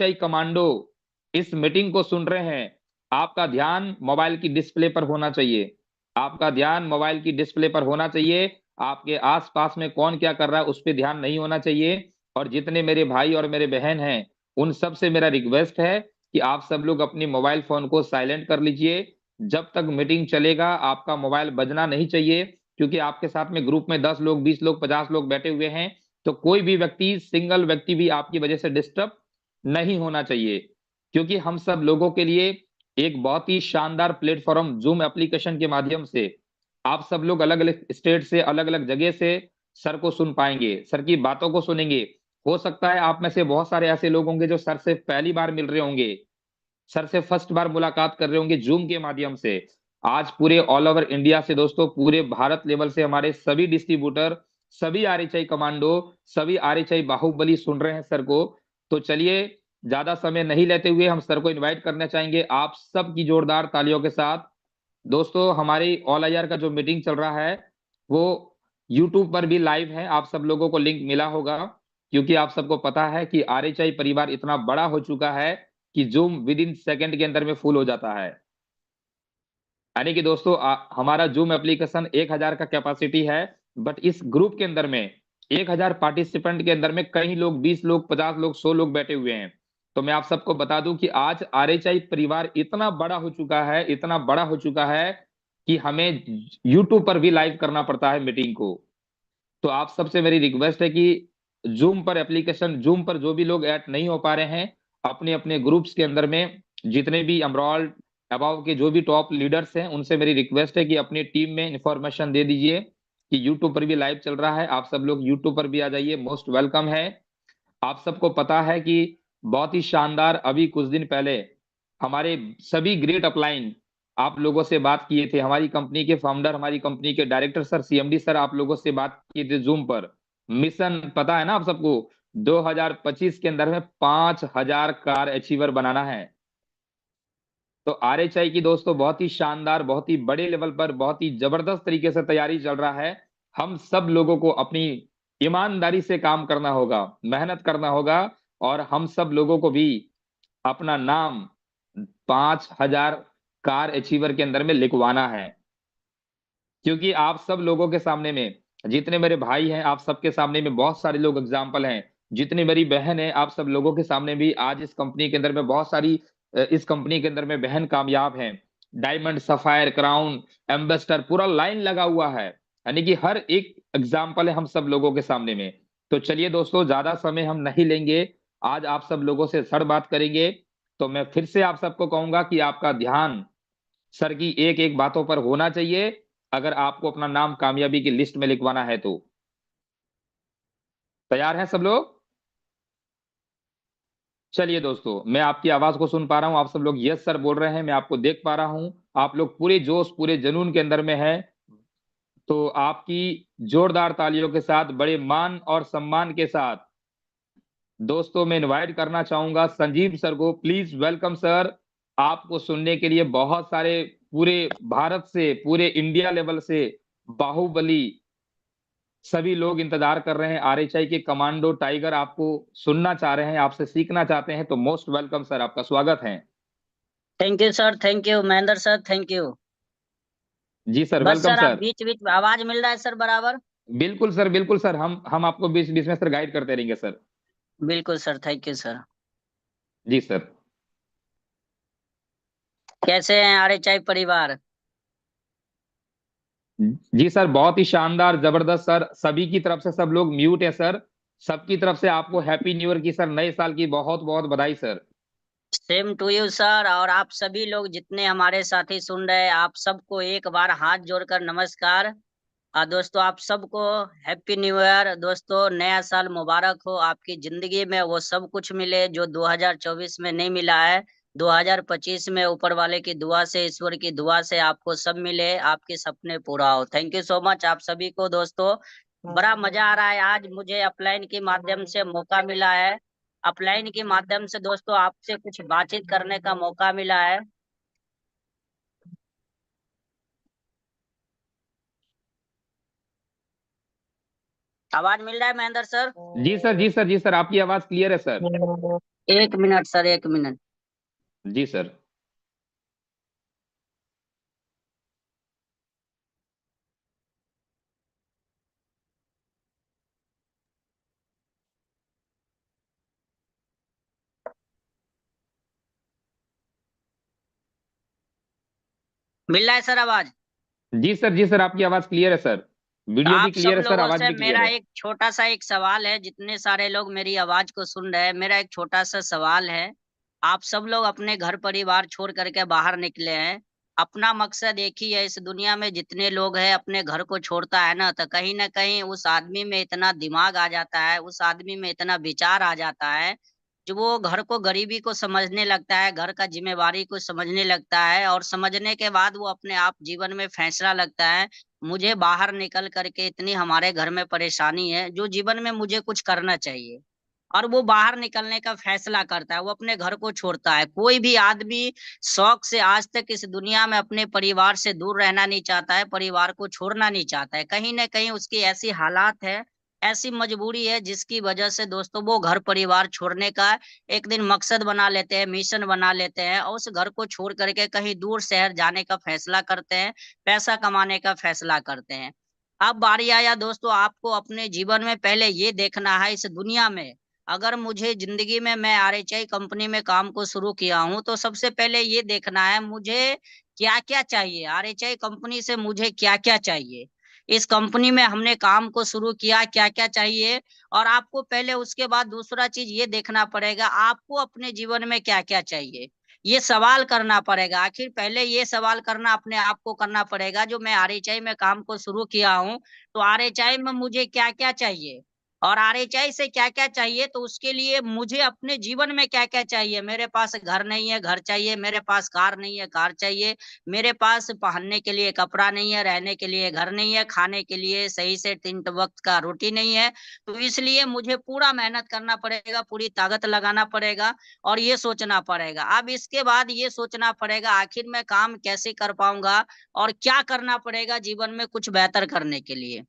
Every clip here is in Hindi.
आरएचआई कमांडो इस मीटिंग को सुन रहे हैं, आपका ध्यान मोबाइल की डिस्प्ले पर होना चाहिए। आपका ध्यान मोबाइल की डिस्प्ले पर होना चाहिए। आपके आसपास में कौन क्या कर रहा है उस पर ध्यान नहीं होना चाहिए। और जितने मेरे भाई और मेरे बहन हैं उन सब से मेरा रिक्वेस्ट है कि आप सब लोग अपनी मोबाइल फोन को साइलेंट कर लीजिए। जब तक मीटिंग चलेगा आपका मोबाइल बजना नहीं चाहिए, क्योंकि आपके साथ में ग्रुप में 10 लोग, 20 लोग, 50 लोग बैठे हुए हैं। तो कोई भी व्यक्ति, सिंगल व्यक्ति भी आपकी वजह से डिस्टर्ब नहीं होना चाहिए, क्योंकि हम सब लोगों के लिए एक बहुत ही शानदार प्लेटफॉर्म जूम एप्लीकेशन के माध्यम से आप सब लोग अलग अलग स्टेट से, अलग अलग जगह से सर को सुन पाएंगे, सर की बातों को सुनेंगे। हो सकता है आप में से बहुत सारे ऐसे लोग होंगे जो सर से पहली बार मिल रहे होंगे, सर से फर्स्ट बार मुलाकात कर रहे होंगे जूम के माध्यम से। आज पूरे ऑल ओवर इंडिया से दोस्तों, पूरे भारत लेवल से हमारे सभी डिस्ट्रीब्यूटर, सभी आरएचआई कमांडो, सभी आरएचआई बाहुबली सुन रहे हैं सर को। तो चलिए, ज्यादा समय नहीं लेते हुए हम सर को इनवाइट करना चाहेंगे आप सब की जोरदार तालियों के साथ। दोस्तों, हमारी ऑल आईआर का जो मीटिंग चल रहा है वो यूट्यूब पर भी लाइव है, आप सब लोगों को लिंक मिला होगा। क्योंकि आप सबको पता है कि आरएचआई परिवार इतना बड़ा हो चुका है कि जूम विद इन सेकेंड के अंदर में फुल हो जाता है। यानी कि दोस्तों, हमारा जूम एप्लीकेशन 1000 का कैपेसिटी है, बट इस ग्रुप के अंदर में 1000 पार्टिसिपेंट के अंदर में कई लोग, 20 लोग, 50 लोग, 100 लोग बैठे हुए हैं। तो मैं आप सबको बता दूं कि आज आरएचआई परिवार इतना बड़ा हो चुका है, इतना बड़ा हो चुका है कि हमें यूट्यूब पर भी लाइव करना पड़ता है मीटिंग को। तो आप सबसे मेरी रिक्वेस्ट है कि जूम पर, एप्लीकेशन जूम पर जो भी लोग ऐड नहीं हो पा रहे हैं, अपने अपने ग्रुप्स के अंदर में जितने भी अमरॉल अबाव के जो भी टॉप लीडर्स हैं उनसे मेरी रिक्वेस्ट है कि अपनी टीम में इंफॉर्मेशन दे दीजिए कि यूट्यूब पर भी लाइव चल रहा है, आप सब लोग यूट्यूब पर भी आ जाइए, मोस्ट वेलकम है। आप सबको पता है कि बहुत ही शानदार, अभी कुछ दिन पहले हमारे सभी ग्रेट अपलाइन आप लोगों से बात किए थे, हमारी कंपनी के फाउंडर, हमारी कंपनी के डायरेक्टर सर, सीएमडी सर आप लोगों से बात किए थे जूम पर। मिशन पता है ना आप सबको, 2025 के अंदर में 5000 कार अचीवर बनाना है। तो आरएचआई की दोस्तों बहुत ही शानदार, बहुत ही बड़े लेवल पर, बहुत ही जबरदस्त तरीके से तैयारी चल रहा है। हम सब लोगों को अपनी ईमानदारी से काम करना होगा, मेहनत करना होगा, और हम सब लोगों को भी अपना नाम 5000 कार अचीवर के अंदर में लिखवाना है। क्योंकि आप सब लोगों के सामने में, जितने मेरे भाई हैं आप सबके सामने में बहुत सारे लोग एग्जाम्पल हैं, जितनी मेरी बहन है आप सब लोगों के सामने भी आज इस कंपनी के अंदर में बहुत सारी, इस कंपनी के अंदर में बहन कामयाब हैं। डायमंड, सफायर, क्राउन, एम्बेसडर, पूरा लाइन लगा हुआ है। यानी कि हर एक एग्जाम्पल है हम सब लोगों के सामने में। तो चलिए दोस्तों, ज्यादा समय हम नहीं लेंगे, आज आप सब लोगों से सर बात करेंगे। तो मैं फिर से आप सबको कहूंगा कि आपका ध्यान सर की एक एक बातों पर होना चाहिए, अगर आपको अपना नाम कामयाबी की लिस्ट में लिखवाना है तो। तैयार हैं सब लोग? चलिए दोस्तों, मैं आपकी आवाज को सुन पा रहा हूं, आप सब लोग यस सर बोल रहे हैं, मैं आपको देख पा रहा हूं, आप लोग पूरे जोश, पूरे जुनून के अंदर में है। तो आपकी जोरदार तालियों के साथ, बड़े मान और सम्मान के साथ दोस्तों मैं इनवाइट करना चाहूंगा संजीव सर को। Please welcome sir. आपको सुनने के लिए बहुत सारे, पूरे भारत से, पूरे इंडिया लेवल से बाहुबली सभी लोग इंतजार कर रहे हैं, आरएचआई के कमांडो टाइगर आपको सुनना चाह रहे हैं, आपसे सीखना चाहते हैं। तो मोस्ट वेलकम सर, आपका स्वागत है। Thank you sir, thank you Mahendra sir, thank you. जी सर, बस वेलकम सर, आप सर। बीच बीच में आवाज मिल रहा है सर बराबर। बिल्कुल सर, बिल्कुल सर, हम आपको बीच बीच में सर गाइड करते रहेंगे सर। बिल्कुल सर, थैंक यू सर। जी सर। कैसे हैं आरएचआई परिवार? जी सर, बहुत ही शानदार, जबरदस्त सर, सभी की तरफ से, सब लोग म्यूट है सर, सबकी तरफ से आपको हैप्पी न्यू ईयर की सर, नए साल की बहुत बहुत बधाई sir. Same to you sir. और आप सभी लोग जितने हमारे साथी सुन रहे हैं, आप सबको एक बार हाथ जोड़कर नमस्कार। और दोस्तों, आप सबको हैप्पी न्यू ईयर। दोस्तों, नया साल मुबारक हो, आपकी जिंदगी में वो सब कुछ मिले जो 2024 में नहीं मिला है। 2025 में ऊपर वाले की दुआ से, ईश्वर की दुआ से आपको सब मिले, आपके सपने पूरा हो। थैंक यू सो मच आप सभी को। दोस्तों, बड़ा मजा आ रहा है। आज मुझे अपलाइन के माध्यम से मौका मिला है। अपलाइन के माध्यम से दोस्तों आपसे कुछ बातचीत करने का मौका मिला है। आवाज मिल रहा है महेंद्र सर? जी सर, जी सर, जी सर, आपकी आवाज क्लियर है सर। एक मिनट सर, एक मिनट। जी सर। मिल रहा है सर आवाज? जी सर, जी सर, आपकी आवाज क्लियर है सर। वीडियो भी आप सब क्लियर है सर, लोगों आवाज से भी क्लियर मेरा है। एक छोटा सा एक सवाल है, जितने सारे लोग मेरी आवाज को सुन रहे हैं, मेरा एक छोटा सा सवाल है। आप सब लोग अपने घर परिवार छोड़ करके बाहर निकले हैं। अपना मकसद एक ही है, इस दुनिया में जितने लोग हैं अपने घर को छोड़ता है ना कहीं उस आदमी में इतना दिमाग आ जाता है, उस आदमी में इतना विचार आ जाता है, जो वो घर को गरीबी को समझने लगता है, घर का जिम्मेवारी को समझने लगता है, और समझने के बाद वो अपने आप जीवन में फैसला लगता है, मुझे बाहर निकल करके, इतनी हमारे घर में परेशानी है, जो जीवन में मुझे कुछ करना चाहिए। और वो बाहर निकलने का फैसला करता है, वो अपने घर को छोड़ता है। कोई भी आदमी शौक से आज तक इस दुनिया में अपने परिवार से दूर रहना नहीं चाहता है, परिवार को छोड़ना नहीं चाहता है। कहीं ना कहीं उसकी ऐसी हालात है, ऐसी मजबूरी है, जिसकी वजह से दोस्तों वो घर परिवार छोड़ने का एक दिन मकसद बना लेते हैं, मिशन बना लेते हैं, और उस घर को छोड़ करके कहीं दूर शहर जाने का फैसला करते हैं, पैसा कमाने का फैसला करते हैं। अब बारी आया दोस्तों, आपको अपने जीवन में पहले ये देखना है, इस दुनिया में अगर मुझे जिंदगी में, मैं आरएचआई कंपनी में काम को शुरू किया हूं, तो सबसे पहले ये देखना है मुझे क्या क्या चाहिए, आरएचआई कंपनी से मुझे क्या क्या चाहिए, इस कंपनी में हमने काम को शुरू किया, क्या क्या चाहिए। और आपको पहले उसके बाद दूसरा चीज ये देखना पड़ेगा, आपको अपने जीवन में क्या क्या चाहिए, ये सवाल करना पड़ेगा। आखिर पहले ये सवाल करना अपने आप को करना पड़ेगा, जो मैं आरएचआई में काम को शुरू किया हूँ, तो आरएचआई में मुझे क्या क्या चाहिए, और आरएचआई से क्या क्या चाहिए, तो उसके लिए मुझे अपने जीवन में क्या क्या चाहिए। मेरे पास घर नहीं है, घर चाहिए, मेरे पास कार नहीं है, कार चाहिए, मेरे पास पहनने के लिए कपड़ा नहीं है, रहने के लिए घर नहीं है, खाने के लिए सही से 3 वक्त का रोटी नहीं है। तो इसलिए मुझे पूरा मेहनत करना पड़ेगा, पूरी ताकत लगाना पड़ेगा, और ये सोचना पड़ेगा। अब इसके बाद ये सोचना पड़ेगा, आखिर मैं काम कैसे कर पाऊंगा, और क्या करना पड़ेगा जीवन में कुछ बेहतर करने के लिए।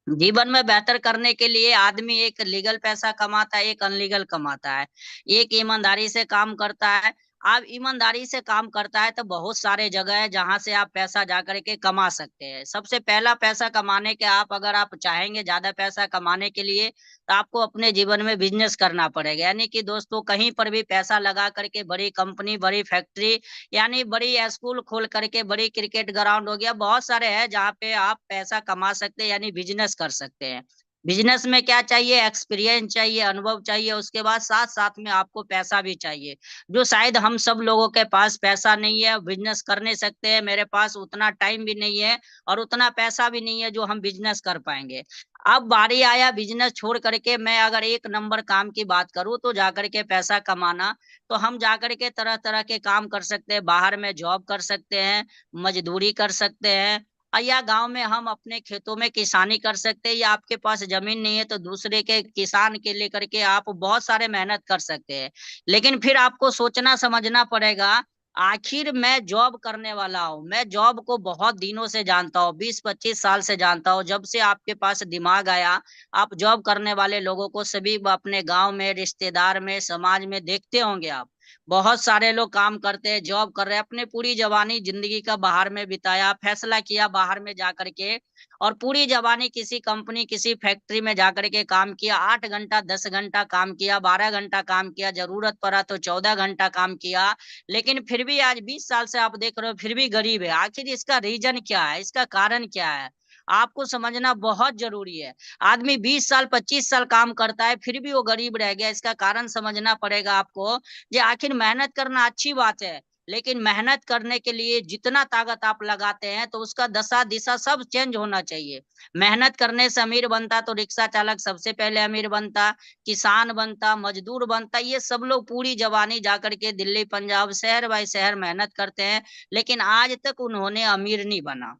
जीवन में बेहतर करने के लिए आदमी एक लीगल पैसा कमाता है, एक अनलीगल कमाता है, एक ईमानदारी से काम करता है। आप ईमानदारी से काम करता है तो बहुत सारे जगह है जहां से आप पैसा जा करके कमा सकते हैं। सबसे पहला पैसा कमाने के, आप अगर आप चाहेंगे ज्यादा पैसा कमाने के लिए, तो आपको अपने जीवन में बिजनेस करना पड़ेगा। यानी कि दोस्तों कहीं पर भी पैसा लगा करके, बड़ी कंपनी, बड़ी फैक्ट्री, यानी बड़ी स्कूल खोल करके, बड़ी क्रिकेट ग्राउंड हो गया, बहुत सारे हैं जहाँ पे आप पैसा कमा सकते हैं, यानी बिजनेस कर सकते हैं। बिजनेस में क्या चाहिए? एक्सपीरियंस चाहिए, अनुभव चाहिए, उसके बाद साथ साथ में आपको पैसा भी चाहिए, जो शायद हम सब लोगों के पास पैसा नहीं है, बिजनेस कर नहीं सकते हैं। मेरे पास उतना टाइम भी नहीं है और उतना पैसा भी नहीं है जो हम बिजनेस कर पाएंगे। अब बारी आया बिजनेस छोड़ करके, मैं अगर एक नंबर काम की बात करूँ तो जाकर के पैसा कमाना, तो हम जाकर के तरह तरह के काम कर सकते हैं, बाहर में जॉब कर सकते हैं, मजदूरी कर सकते हैं, या गांव में हम अपने खेतों में किसानी कर सकते हैं, या आपके पास जमीन नहीं है तो दूसरे के किसान के लेकर के आप बहुत सारे मेहनत कर सकते हैं। लेकिन फिर आपको सोचना समझना पड़ेगा, आखिर मैं जॉब करने वाला हूँ, मैं जॉब को बहुत दिनों से जानता हूँ, 20-25 साल से जानता हूँ, जब से आपके पास दिमाग आया। आप जॉब करने वाले लोगों को सभी अपने गांव में, रिश्तेदार में, समाज में देखते होंगे आप, बहुत सारे लोग काम करते हैं, जॉब कर रहे हैं, अपने पूरी जवानी जिंदगी का बाहर में बिताया, फैसला किया बाहर में जाकर के, और पूरी जवानी किसी कंपनी, किसी फैक्ट्री में जाकर के काम किया, 8 घंटा 10 घंटा काम किया, 12 घंटा काम किया, जरूरत पड़ा तो 14 घंटा काम किया। लेकिन फिर भी आज 20 साल से आप देख रहे हो फिर भी गरीब है। आखिर इसका रीजन क्या है, इसका कारण क्या है, आपको समझना बहुत जरूरी है। आदमी 20 साल 25 साल काम करता है फिर भी वो गरीब रह गया, इसका कारण समझना पड़ेगा आपको। ये आखिर मेहनत करना अच्छी बात है, लेकिन मेहनत करने के लिए जितना ताकत आप लगाते हैं तो उसका दशा दिशा सब चेंज होना चाहिए। मेहनत करने से अमीर बनता तो रिक्शा चालक सबसे पहले अमीर बनता, किसान बनता, मजदूर बनता, ये सब लोग पूरी जवानी जाकर के दिल्ली पंजाब शहर बाई शहर मेहनत करते हैं, लेकिन आज तक उन्होंने अमीर नहीं बना।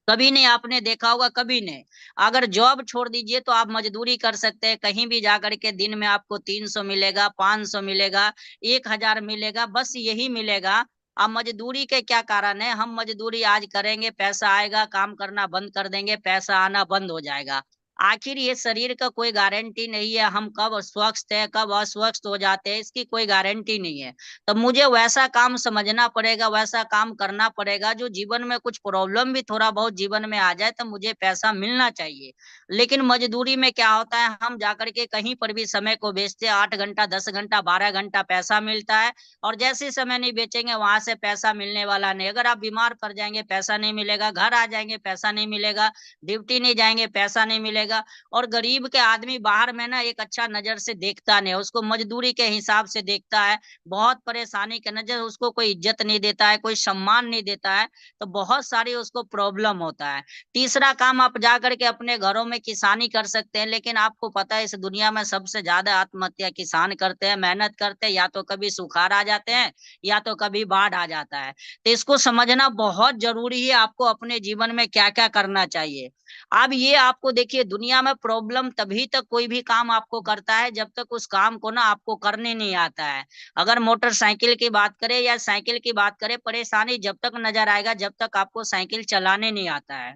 कभी नहीं, आपने देखा होगा, कभी नहीं। अगर जॉब छोड़ दीजिए तो आप मजदूरी कर सकते हैं, कहीं भी जाकर के दिन में आपको 300 मिलेगा, 500 मिलेगा, 1000 मिलेगा, बस यही मिलेगा। अब मजदूरी के क्या कारण है, हम मजदूरी आज करेंगे, पैसा आएगा, काम करना बंद कर देंगे, पैसा आना बंद हो जाएगा। आखिर ये शरीर का कोई गारंटी नहीं है, हम कब स्वस्थ है कब अस्वस्थ हो जाते हैं इसकी कोई गारंटी नहीं है। तो मुझे वैसा काम समझना पड़ेगा, वैसा काम करना पड़ेगा जो जीवन में कुछ प्रॉब्लम भी थोड़ा बहुत जीवन में आ जाए तो मुझे पैसा मिलना चाहिए। लेकिन मजदूरी में क्या होता है, हम जाकर के कहीं पर भी समय को बेचते हैं, 8 घंटा 10 घंटा 12 घंटा पैसा मिलता है, और जैसे समय नहीं बेचेंगे वहां से पैसा मिलने वाला नहीं। अगर आप बीमार पड़ जाएंगे पैसा नहीं मिलेगा, घर आ जाएंगे पैसा नहीं मिलेगा, ड्यूटी नहीं जाएंगे पैसा नहीं मिलेगा। और गरीब के आदमी बाहर में ना एक अच्छा नजर से देखता नहीं, उसको मजदूरी के हिसाब से देखता है, बहुत परेशानी के नजर, उसको कोई इज्जत नहीं देता है, कोई सम्मान नहीं देता है, तो बहुत सारी उसको प्रॉब्लम होता है। तीसरा काम, आप जा करके अपने घरों में किसानी कर सकते हैं, लेकिन आपको पता है इस दुनिया में सबसे ज्यादा आत्महत्या किसान करते हैं, मेहनत करते हैं, या तो कभी सुखाड़ आ जाते हैं या तो कभी बाढ़ आ जाता है। तो इसको समझना बहुत जरूरी है, आपको अपने जीवन में क्या क्या करना चाहिए। अब ये आपको देखिए, दुनिया में प्रॉब्लम तभी तक कोई भी काम आपको करता है जब तक उस काम को ना आपको करने नहीं आता है। अगर मोटरसाइकिल की बात करें या साइकिल की बात करें, परेशानी जब तक नजर आएगा जब तक आपको साइकिल चलाने नहीं आता है।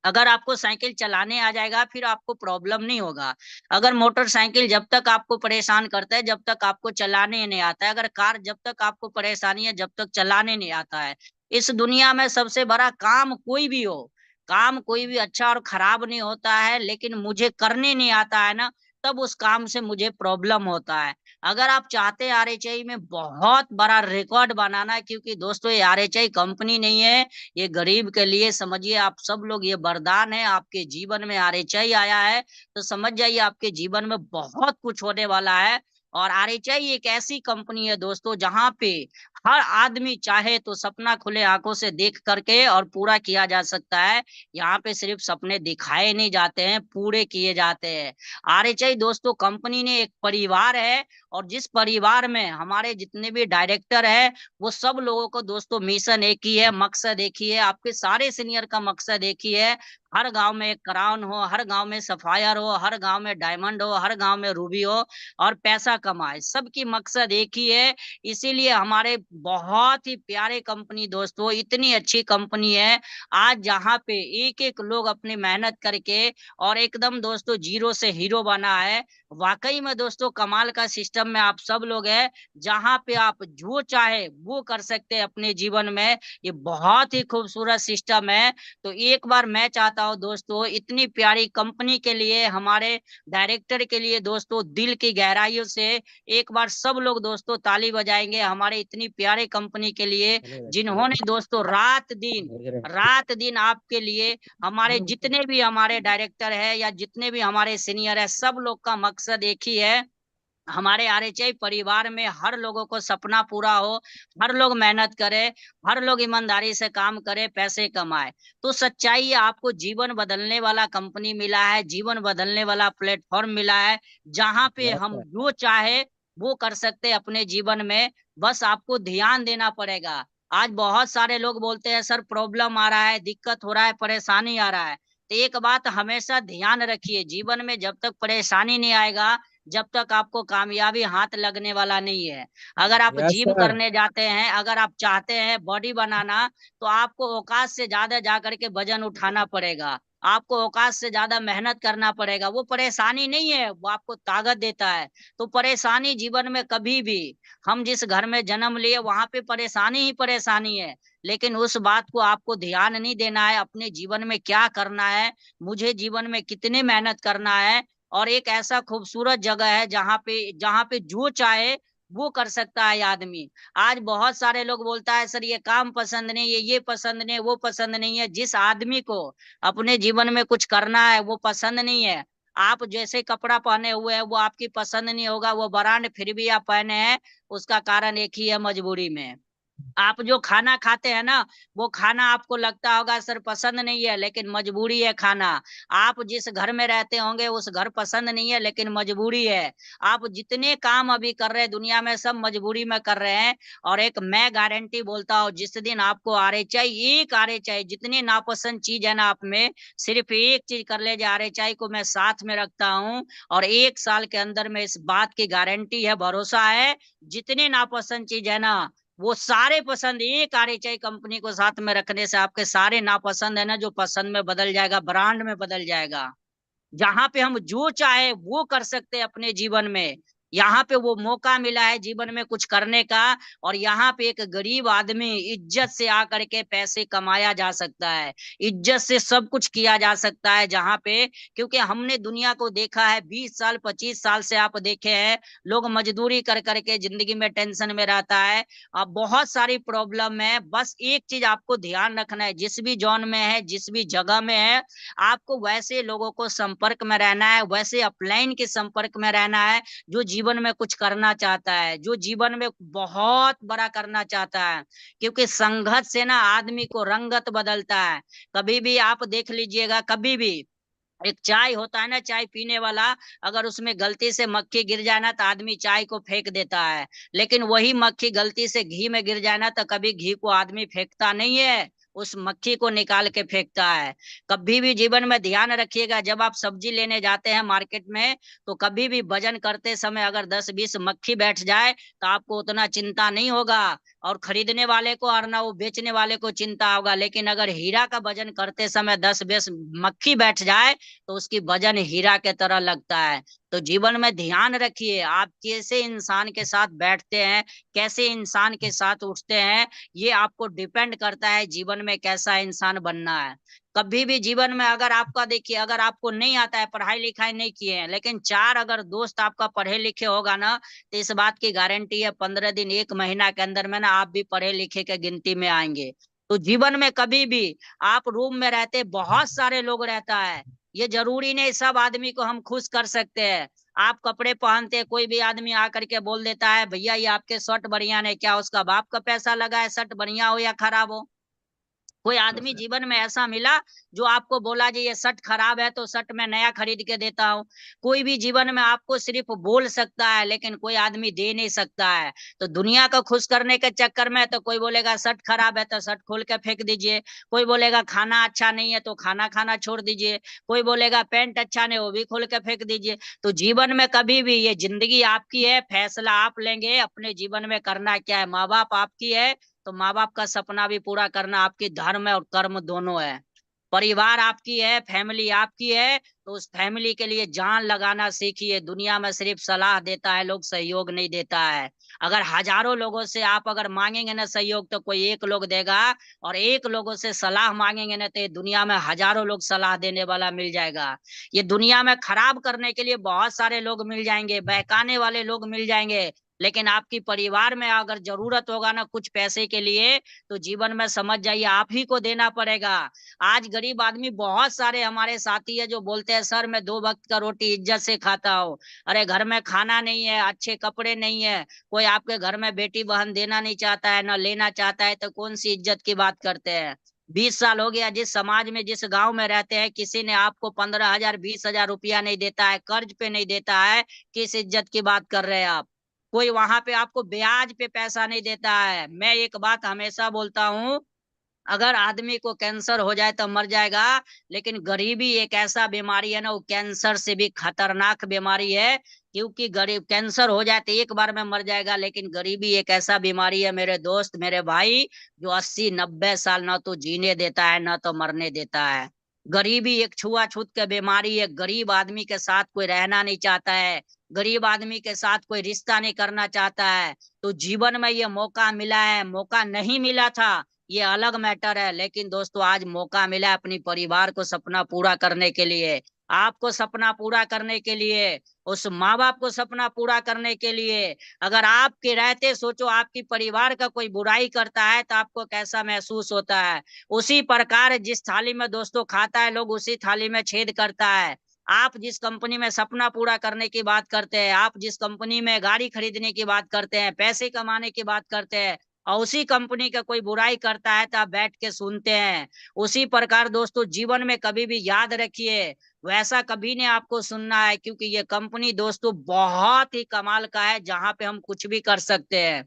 अगर आपको साइकिल चलाने आ जाएगा फिर आपको प्रॉब्लम नहीं होगा। अगर मोटरसाइकिल जब तक आपको परेशान करता है जब तक आपको चलाने नहीं आता है, अगर कार जब तक आपको परेशानी है जब तक चलाने नहीं आता है। इस दुनिया में सबसे बड़ा काम कोई भी हो, काम कोई भी अच्छा और खराब नहीं होता है, लेकिन मुझे करने नहीं आता है ना, तब उस काम से मुझे प्रॉब्लम होता है। अगर आप चाहते हैं आरएचआई में बहुत बड़ा रिकॉर्ड बनाना है, क्योंकि दोस्तों ये आरएचआई कंपनी नहीं है, ये गरीब के लिए समझिए, आप सब लोग ये वरदान है, आपके जीवन में आरएचआई आया है तो समझ जाइए आपके जीवन में बहुत कुछ होने वाला है। और आरएचआई एक ऐसी कंपनी है दोस्तों जहां पे हर आदमी चाहे तो सपना खुले आंखों से देख करके और पूरा किया जा सकता है। यहाँ पे सिर्फ सपने दिखाए नहीं जाते हैं, पूरे किए जाते हैं। आरएचआई दोस्तों कंपनी ने एक परिवार है, और जिस परिवार में हमारे जितने भी डायरेक्टर है वो सब लोगों को दोस्तों मिशन एक ही है, मकसद एक ही है, आपके सारे सीनियर का मकसद एक ही है। हर गांव में एक क्राउन हो, हर गांव में सफायर हो, हर गांव में डायमंड हो, हर गांव में रूबी हो, और पैसा कमाए, सबकी मकसद एक ही है। इसीलिए हमारे बहुत ही प्यारे कंपनी दोस्तों, इतनी अच्छी कंपनी है आज जहाँ पे एक एक लोग अपनी मेहनत करके और एकदम दोस्तों जीरो से हीरो बना है। वाकई में दोस्तों कमाल का सिस्टम में आप सब लोग हैं, जहां पे आप जो चाहे वो कर सकते हैं अपने जीवन में। ये बहुत ही खूबसूरत सिस्टम है। तो एक बार मैं चाहता हूँ दोस्तों, इतनी प्यारी कंपनी के लिए, हमारे डायरेक्टर के लिए दोस्तों, दिल की गहराइयों से एक बार सब लोग दोस्तों ताली बजाएंगे हमारे इतनी प्यारे कंपनी के लिए, जिन्होंने दोस्तों रात दिन आपके लिए, हमारे जितने भी हमारे डायरेक्टर है या जितने भी हमारे सीनियर है, सब लोग का मकसद एक ही है, हमारे आरएचआई परिवार में हर लोगों को सपना पूरा हो, हर लोग मेहनत करे, हर लोग ईमानदारी से काम करे, पैसे कमाए। तो सच्चाई है, आपको जीवन बदलने वाला कंपनी मिला है, जीवन बदलने वाला प्लेटफॉर्म मिला है, जहां पे हम जो चाहे वो कर सकते हैं अपने जीवन में। बस आपको ध्यान देना पड़ेगा। आज बहुत सारे लोग बोलते हैं सर प्रॉब्लम आ रहा है, दिक्कत हो रहा है, परेशानी आ रहा है। तो एक बात हमेशा ध्यान रखिए, जीवन में जब तक परेशानी नहीं आएगा जब तक आपको कामयाबी हाथ लगने वाला नहीं है। अगर आप यस जिम सर। करने जाते हैं, अगर आप चाहते हैं बॉडी बनाना, तो आपको औकात से ज्यादा जा करके वजन उठाना पड़ेगा, आपको औकात से ज्यादा मेहनत करना पड़ेगा। वो परेशानी नहीं है, वो आपको ताकत देता है। तो परेशानी जीवन में कभी भी, हम जिस घर में जन्म लिए वहां पे परेशानी ही परेशानी है, लेकिन उस बात को आपको ध्यान नहीं देना है, अपने जीवन में क्या करना है, मुझे जीवन में कितनी मेहनत करना है। और एक ऐसा खूबसूरत जगह है जहाँ पे जो चाहे वो कर सकता है आदमी। आज बहुत सारे लोग बोलता है सर ये काम पसंद नहीं, ये पसंद नहीं, वो पसंद नहीं है। जिस आदमी को अपने जीवन में कुछ करना है वो पसंद नहीं है, आप जैसे कपड़ा पहने हुए हैं वो आपकी पसंद नहीं होगा, वो ब्रांड फिर भी आप पहने हैं, उसका कारण एक ही है, मजबूरी में। आप जो खाना खाते हैं ना, वो खाना आपको लगता होगा सर पसंद नहीं है, लेकिन मजबूरी है खाना। आप जिस घर में रहते होंगे उस घर पसंद नहीं है, लेकिन मजबूरी है। आप जितने काम अभी कर रहे हैं दुनिया में सब मजबूरी में कर रहे हैं। और एक मैं गारंटी बोलता हूँ, जिस दिन आपको आरएचआई, एक आरएचआई, जितनी नापसंद चीज है ना आप में, सिर्फ एक चीज कर ले, आरएचआई को मैं साथ में रखता हूँ, और 1 साल के अंदर में इस बात की गारंटी है, भरोसा है, जितने नापसंद चीज है ना वो सारे पसंद, एक आरएचआई कंपनी को साथ में रखने से आपके सारे नापसंद है ना जो पसंद में बदल जाएगा, ब्रांड में बदल जाएगा। जहाँ पे हम जो चाहे वो कर सकते हैं अपने जीवन में। यहाँ पे वो मौका मिला है जीवन में कुछ करने का, और यहाँ पे एक गरीब आदमी इज्जत से आकर के पैसे कमाया जा सकता है, इज्जत से सब कुछ किया जा सकता है जहाँ पे। क्योंकि हमने दुनिया को देखा है, 20 साल 25 साल से आप देखे हैं, लोग मजदूरी कर करके जिंदगी में टेंशन में रहता है। अब बहुत सारी प्रॉब्लम है, बस एक चीज आपको ध्यान रखना है, जिस भी जोन में है, जिस भी जगह में है, आपको वैसे लोगों को संपर्क में रहना है, वैसे अपलाइन के संपर्क में रहना है, जो जीवन में कुछ करना चाहता है, जो जीवन में बहुत बड़ा करना चाहता है। क्योंकि संघर्ष से ना आदमी को रंगत बदलता है। कभी भी आप देख लीजिएगा, कभी भी एक चाय होता है ना, चाय पीने वाला, अगर उसमें गलती से मक्खी गिर जाए ना तो आदमी चाय को फेंक देता है। लेकिन वही मक्खी गलती से घी में गिर जाए ना तो कभी घी को आदमी फेंकता नहीं है, उस मक्खी को निकाल के फेंकता है। कभी भी जीवन में ध्यान रखिएगा, जब आप सब्जी लेने जाते हैं मार्केट में, तो कभी भी वजन करते समय अगर 10-20 मक्खी बैठ जाए तो आपको उतना चिंता नहीं होगा, और खरीदने वाले को और ना वो बेचने वाले को चिंता होगा। लेकिन अगर हीरा का वजन करते समय 10-20 मक्खी बैठ जाए तो उसकी वजन हीरा के तरह लगता है। तो जीवन में ध्यान रखिए, आप कैसे इंसान के साथ बैठते हैं, कैसे इंसान के साथ उठते हैं, ये आपको डिपेंड करता है जीवन में कैसा इंसान बनना है। कभी भी जीवन में अगर आपका देखिए, अगर आपको नहीं आता है, पढ़ाई लिखाई नहीं किए हैं, लेकिन चार अगर दोस्त आपका पढ़े लिखे होगा ना, तो इस बात की गारंटी है 15 दिन 1 महीना के अंदर में ना आप भी पढ़े लिखे के गिनती में आएंगे। तो जीवन में कभी भी आप रूम में रहते, बहुत सारे लोग रहता है, ये जरूरी नहीं सब आदमी को हम खुश कर सकते हैं। आप कपड़े पहनते, कोई भी आदमी आकर के बोल देता है भैया ये आपके शर्ट बढ़िया नहीं, क्या उसका बाप का पैसा लगा है शर्ट बढ़िया हो या खराब हो? कोई आदमी जीवन में ऐसा मिला जो आपको बोला जी ये शर्ट खराब है तो शर्ट मैं नया खरीद के देता हूँ? कोई भी जीवन में आपको सिर्फ बोल सकता है, लेकिन कोई आदमी दे नहीं सकता है। तो दुनिया को खुश करने के चक्कर में तो कोई बोलेगा शर्ट खराब है तो शर्ट खोल के फेंक दीजिए, कोई बोलेगा खाना अच्छा नहीं है तो खाना खाना छोड़ दीजिए, कोई बोलेगा पैंट अच्छा नहीं वो भी खोल के फेंक दीजिए। तो जीवन में कभी भी, ये जिंदगी आपकी है, फैसला आप लेंगे अपने जीवन में करना क्या है। माँ बाप आपकी है तो माँ बाप का सपना भी पूरा करना आपकी धर्म है और कर्म दोनों है। परिवार आपकी है, फैमिली आपकी है, तो उस फैमिली के लिए जान लगाना सीखिए। दुनिया में सिर्फ सलाह देता है लोग, सहयोग नहीं देता है। अगर हजारों लोगों से आप अगर मांगेंगे ना सहयोग तो कोई एक लोग देगा, और एक लोगों से सलाह मांगेंगे ना तो ये दुनिया में हजारों लोग सलाह देने वाला मिल जाएगा। ये दुनिया में खराब करने के लिए बहुत सारे लोग मिल जाएंगे, बहकाने वाले लोग मिल जाएंगे, लेकिन आपकी परिवार में अगर जरूरत होगा ना कुछ पैसे के लिए, तो जीवन में समझ जाइए आप ही को देना पड़ेगा। आज गरीब आदमी बहुत सारे हमारे साथी है जो बोलते हैं सर मैं 2 वक्त का रोटी इज्जत से खाता हूँ। अरे घर में खाना नहीं है, अच्छे कपड़े नहीं है, कोई आपके घर में बेटी बहन देना नहीं चाहता है, ना लेना चाहता है, तो कौन सी इज्जत की बात करते हैं? 20 साल हो गया जिस समाज में, जिस गांव में रहते हैं, किसी ने आपको 15,000 20,000 रुपया नहीं देता है, कर्ज पे नहीं देता है, किस इज्जत की बात कर रहे हैं आप? कोई वहां पे आपको ब्याज पे पैसा नहीं देता है। मैं एक बात हमेशा बोलता हूँ, अगर आदमी को कैंसर हो जाए तो मर जाएगा, लेकिन गरीबी एक ऐसा बीमारी है ना, वो कैंसर से भी खतरनाक बीमारी है। क्योंकि गरीब, कैंसर हो जाए तो एक बार में मर जाएगा, लेकिन गरीबी एक ऐसा बीमारी है मेरे दोस्त मेरे भाई, जो 80-90 साल ना तो जीने देता है ना तो मरने देता है। गरीबी एक छुआछूत की बीमारी है, गरीब आदमी के साथ कोई रहना नहीं चाहता है, गरीब आदमी के साथ कोई रिश्ता नहीं करना चाहता है। तो जीवन में ये मौका मिला है, मौका नहीं मिला था ये अलग मैटर है, लेकिन दोस्तों आज मौका मिला है अपनी परिवार को सपना पूरा करने के लिए, आपको सपना पूरा करने के लिए, उस माँ बाप को सपना पूरा करने के लिए। अगर आपके रहते सोचो आपकी परिवार का कोई बुराई करता है तो आपको कैसा महसूस होता है? उसी प्रकार जिस थाली में दोस्तों खाता है लोग, उसी थाली में छेद करता है। आप जिस कंपनी में सपना पूरा करने की बात करते हैं, आप जिस कंपनी में गाड़ी खरीदने की बात करते हैं, पैसे कमाने की बात करते हैं, और उसी कंपनी का कोई बुराई करता है तो आप बैठ के सुनते हैं। उसी प्रकार दोस्तों जीवन में कभी भी याद रखिए, वैसा कभी नहीं आपको सुनना है, क्योंकि ये कंपनी दोस्तों बहुत ही कमाल का है जहां पे हम कुछ भी कर सकते हैं।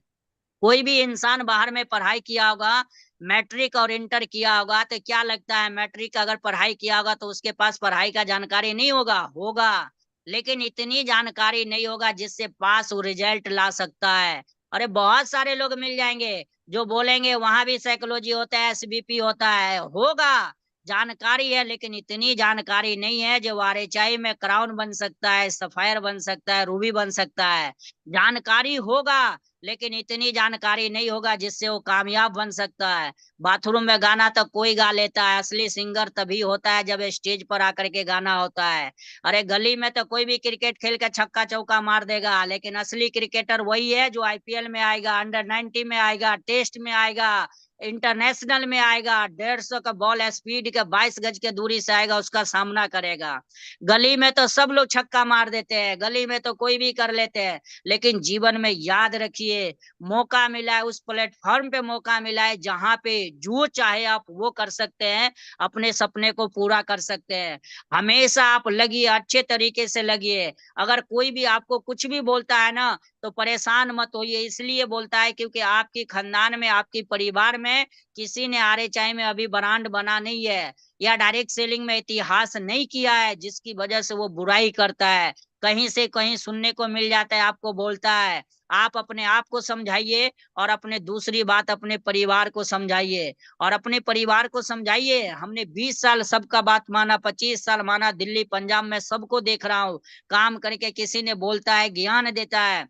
कोई भी इंसान बाहर में पढ़ाई किया होगा, मैट्रिक और इंटर किया होगा, तो क्या लगता है मैट्रिक अगर पढ़ाई किया होगा तो उसके पास पढ़ाई का जानकारी नहीं होगा? होगा, लेकिन इतनी जानकारी नहीं होगा जिससे पास वो रिजल्ट ला सकता है। अरे बहुत सारे लोग मिल जाएंगे जो बोलेंगे वहां भी साइकोलॉजी होता है, एसबीपी होता है, होगा, जानकारी है, लेकिन इतनी जानकारी नहीं है जो आरएचआई में क्राउन बन सकता है, सफायर बन सकता है, रूबी बन सकता है। जानकारी होगा, लेकिन इतनी जानकारी नहीं होगा जिससे वो कामयाब बन सकता है। बाथरूम में गाना तो कोई गा लेता है, असली सिंगर तभी होता है जब स्टेज पर आकर के गाना होता है। अरे गली में तो कोई भी क्रिकेट खेल के छक्का चौका मार देगा, लेकिन असली क्रिकेटर वही है जो आईपीएल में आएगा, अंडर 90 में आएगा, टेस्ट में आएगा, इंटरनेशनल में आएगा, 150 का बॉल स्पीड के 22 गज के दूरी से आएगा, उसका सामना करेगा। गली में तो सब लोग छक्का मार देते हैं, गली में तो कोई भी कर लेते हैं, लेकिन जीवन में याद रखिए, मौका मिला है, उस प्लेटफॉर्म पे मौका मिला है जहां पे जो चाहे आप वो कर सकते हैं, अपने सपने को पूरा कर सकते हैं। हमेशा आप लगिए, अच्छे तरीके से लगिए। अगर कोई भी आपको कुछ भी बोलता है ना, तो परेशान मत होइए, इसलिए बोलता है क्योंकि आपकी खानदान में, आपकी परिवार में किसी ने आरएचआई में अभी ब्रांड बना नहीं है, या डायरेक्ट सेलिंग में इतिहास नहीं किया है, जिसकी वजह से वो बुराई करता है। कहीं से कहीं सुनने को मिल जाता है, आपको बोलता है। आप अपने आप को समझाइए, और अपने दूसरी बात अपने परिवार को समझाइए, और अपने परिवार को समझाइए। हमने 20 साल सबका बात माना, 25 साल माना, दिल्ली पंजाब में सबको देख रहा हूँ काम करके, किसी ने बोलता है, ज्ञान देता है।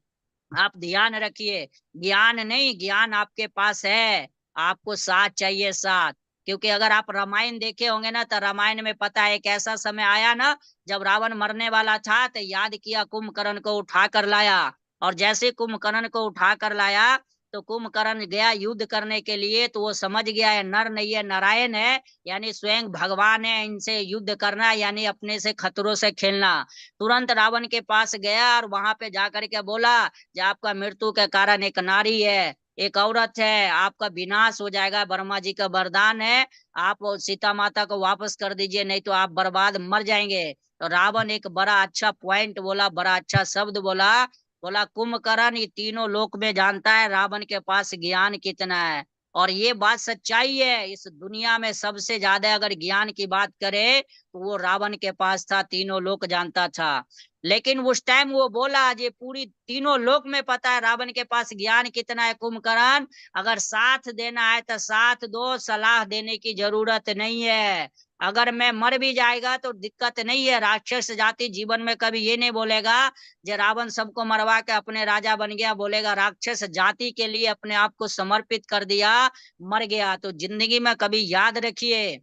आप ध्यान रखिए, ज्ञान नहीं, ज्ञान आपके पास है, आपको साथ चाहिए, साथ। क्योंकि अगर आप रामायण देखे होंगे ना, तो रामायण में पता है एक ऐसा समय आया ना, जब रावण मरने वाला था, तो याद किया, कुंभकर्ण को उठा कर लाया। और जैसे कुंभकर्ण को उठा कर लाया, तो कुंभकर्ण गया युद्ध करने के लिए, तो वो समझ गया है नर नहीं है, नारायण है, यानी स्वयं भगवान है, इनसे युद्ध करना यानी अपने से खतरों से खेलना। तुरंत रावण के पास गया, और वहां पे जाकर के बोला, जो आपका मृत्यु के कारण एक नारी है, एक औरत है, आपका विनाश हो जाएगा, ब्रह्मा जी का वरदान है, आप सीता माता को वापस कर दीजिए, नहीं तो आप बर्बाद मर जाएंगे। तो रावण एक बड़ा अच्छा पॉइंट बोला, बड़ा अच्छा शब्द बोला, बोला कुंभकर्ण ये तीनों लोक में जानता है रावण के पास ज्ञान कितना है। और ये बात सच्चाई है, इस दुनिया में सबसे ज्यादा अगर ज्ञान की बात करे, तो वो रावण के पास था, तीनों लोग जानता था। लेकिन उस टाइम वो बोला, ये पूरी तीनों लोक में पता है रावण के पास ज्ञान कितना है, कुंभकर्ण अगर साथ देना है तो साथ दो, सलाह देने की जरूरत नहीं है। अगर मैं मर भी जाएगा तो दिक्कत नहीं है, राक्षस जाति जीवन में कभी ये नहीं बोलेगा जे रावण सबको मरवा के अपने राजा बन गया, बोलेगा राक्षस जाति के लिए अपने आप को समर्पित कर दिया, मर गया। तो जिंदगी में कभी याद रखिए,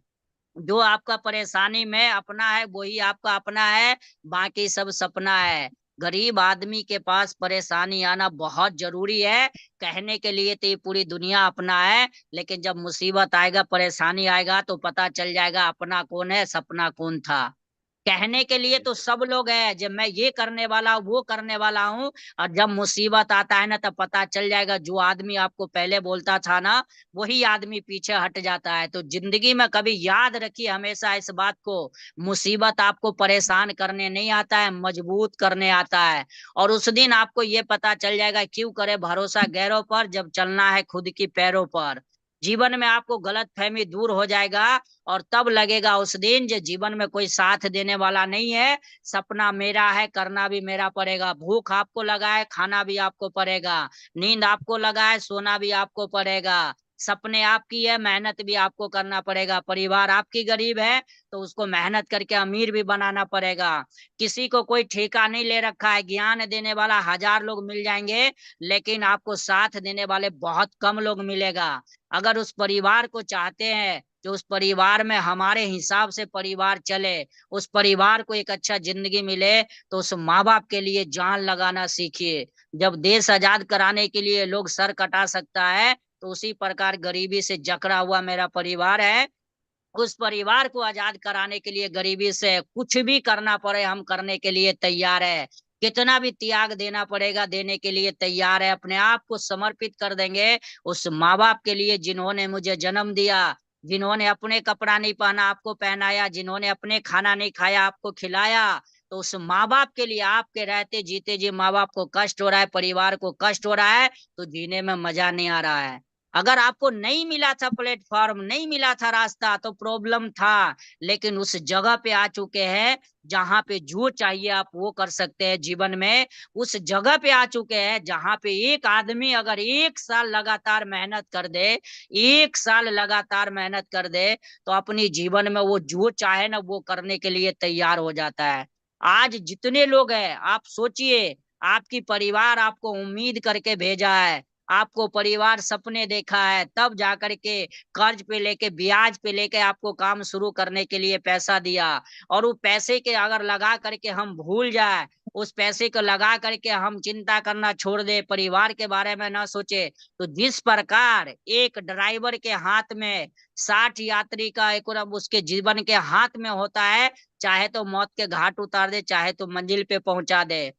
जो आपका परेशानी में अपना है वही आपका अपना है, बाकी सब सपना है। गरीब आदमी के पास परेशानी आना बहुत जरूरी है, कहने के लिए तो ये पूरी दुनिया अपना है, लेकिन जब मुसीबत आएगा, परेशानी आएगा, तो पता चल जाएगा अपना कौन है, सपना कौन था। कहने के लिए तो सब लोग हैं, जब मैं ये करने वाला हूँ, वो करने वाला हूँ, और जब मुसीबत आता है ना, तब पता चल जाएगा जो आदमी आपको पहले बोलता था ना, वही आदमी पीछे हट जाता है। तो जिंदगी में कभी याद रखिए हमेशा इस बात को, मुसीबत आपको परेशान करने नहीं आता है, मजबूत करने आता है। और उस दिन आपको ये पता चल जाएगा क्यों करे भरोसा गैरों पर, जब चलना है खुद की पैरों पर। जीवन में आपको गलत फहमी दूर हो जाएगा, और तब लगेगा उस दिन जो जीवन में कोई साथ देने वाला नहीं है, सपना मेरा है, करना भी मेरा पड़ेगा, भूख आपको लगा है, खाना भी आपको पड़ेगा, नींद आपको लगा है, सोना भी आपको पड़ेगा, सपने आपकी है, मेहनत भी आपको करना पड़ेगा, परिवार आपकी गरीब है, तो उसको मेहनत करके अमीर भी बनाना पड़ेगा। किसी को कोई ठेका नहीं ले रखा है, ज्ञान देने वाला 1000 लोग मिल जाएंगे, लेकिन आपको साथ देने वाले बहुत कम लोग मिलेगा। अगर उस परिवार को चाहते हैं जो उस परिवार में हमारे हिसाब से परिवार चले, उस परिवार को एक अच्छा जिंदगी मिले, तो उस माँ बाप के लिए जान लगाना सीखिए। जब देश आजाद कराने के लिए लोग सर कटा सकता है, तो उसी प्रकार गरीबी से जकड़ा हुआ मेरा परिवार है, उस परिवार को आजाद कराने के लिए गरीबी से कुछ भी करना पड़े, हम करने के लिए तैयार है। कितना भी त्याग देना पड़ेगा, देने के लिए तैयार है, अपने आप को समर्पित कर देंगे उस माँ बाप के लिए जिन्होंने मुझे जन्म दिया, जिन्होंने अपने कपड़ा नहीं पहना आपको पहनाया, जिन्होंने अपने खाना नहीं खाया आपको खिलाया। तो उस माँ बाप के लिए, आपके रहते जीते जी माँ बाप को कष्ट हो रहा है, परिवार को कष्ट हो रहा है, तो जीने में मजा नहीं आ रहा है। अगर आपको नहीं मिला था प्लेटफॉर्म, नहीं मिला था रास्ता, तो प्रॉब्लम था, लेकिन उस जगह पे आ चुके हैं जहां पे जो चाहिए आप वो कर सकते हैं जीवन में। उस जगह पे आ चुके हैं जहां पे एक आदमी अगर 1 साल लगातार मेहनत कर दे, 1 साल लगातार मेहनत कर दे, तो अपनी जीवन में वो जो चाहे ना वो करने के लिए तैयार हो जाता है। आज जितने लोग हैं, आप सोचिए, आपकी परिवार आपको उम्मीद करके भेजा है, आपको परिवार सपने देखा है, तब जाकर के कर्ज पे लेके, ब्याज पे लेके आपको काम शुरू करने के लिए पैसा दिया। और वो पैसे के अगर लगा करके हम भूल जाए, उस पैसे को लगा करके हम चिंता करना छोड़ दे, परिवार के बारे में ना सोचे, तो जिस प्रकार एक ड्राइवर के हाथ में 60 यात्री का एक उसके जीवन के हाथ में होता है, चाहे तो मौत के घाट उतार दे, चाहे तो मंजिल पे पहुंचा दे,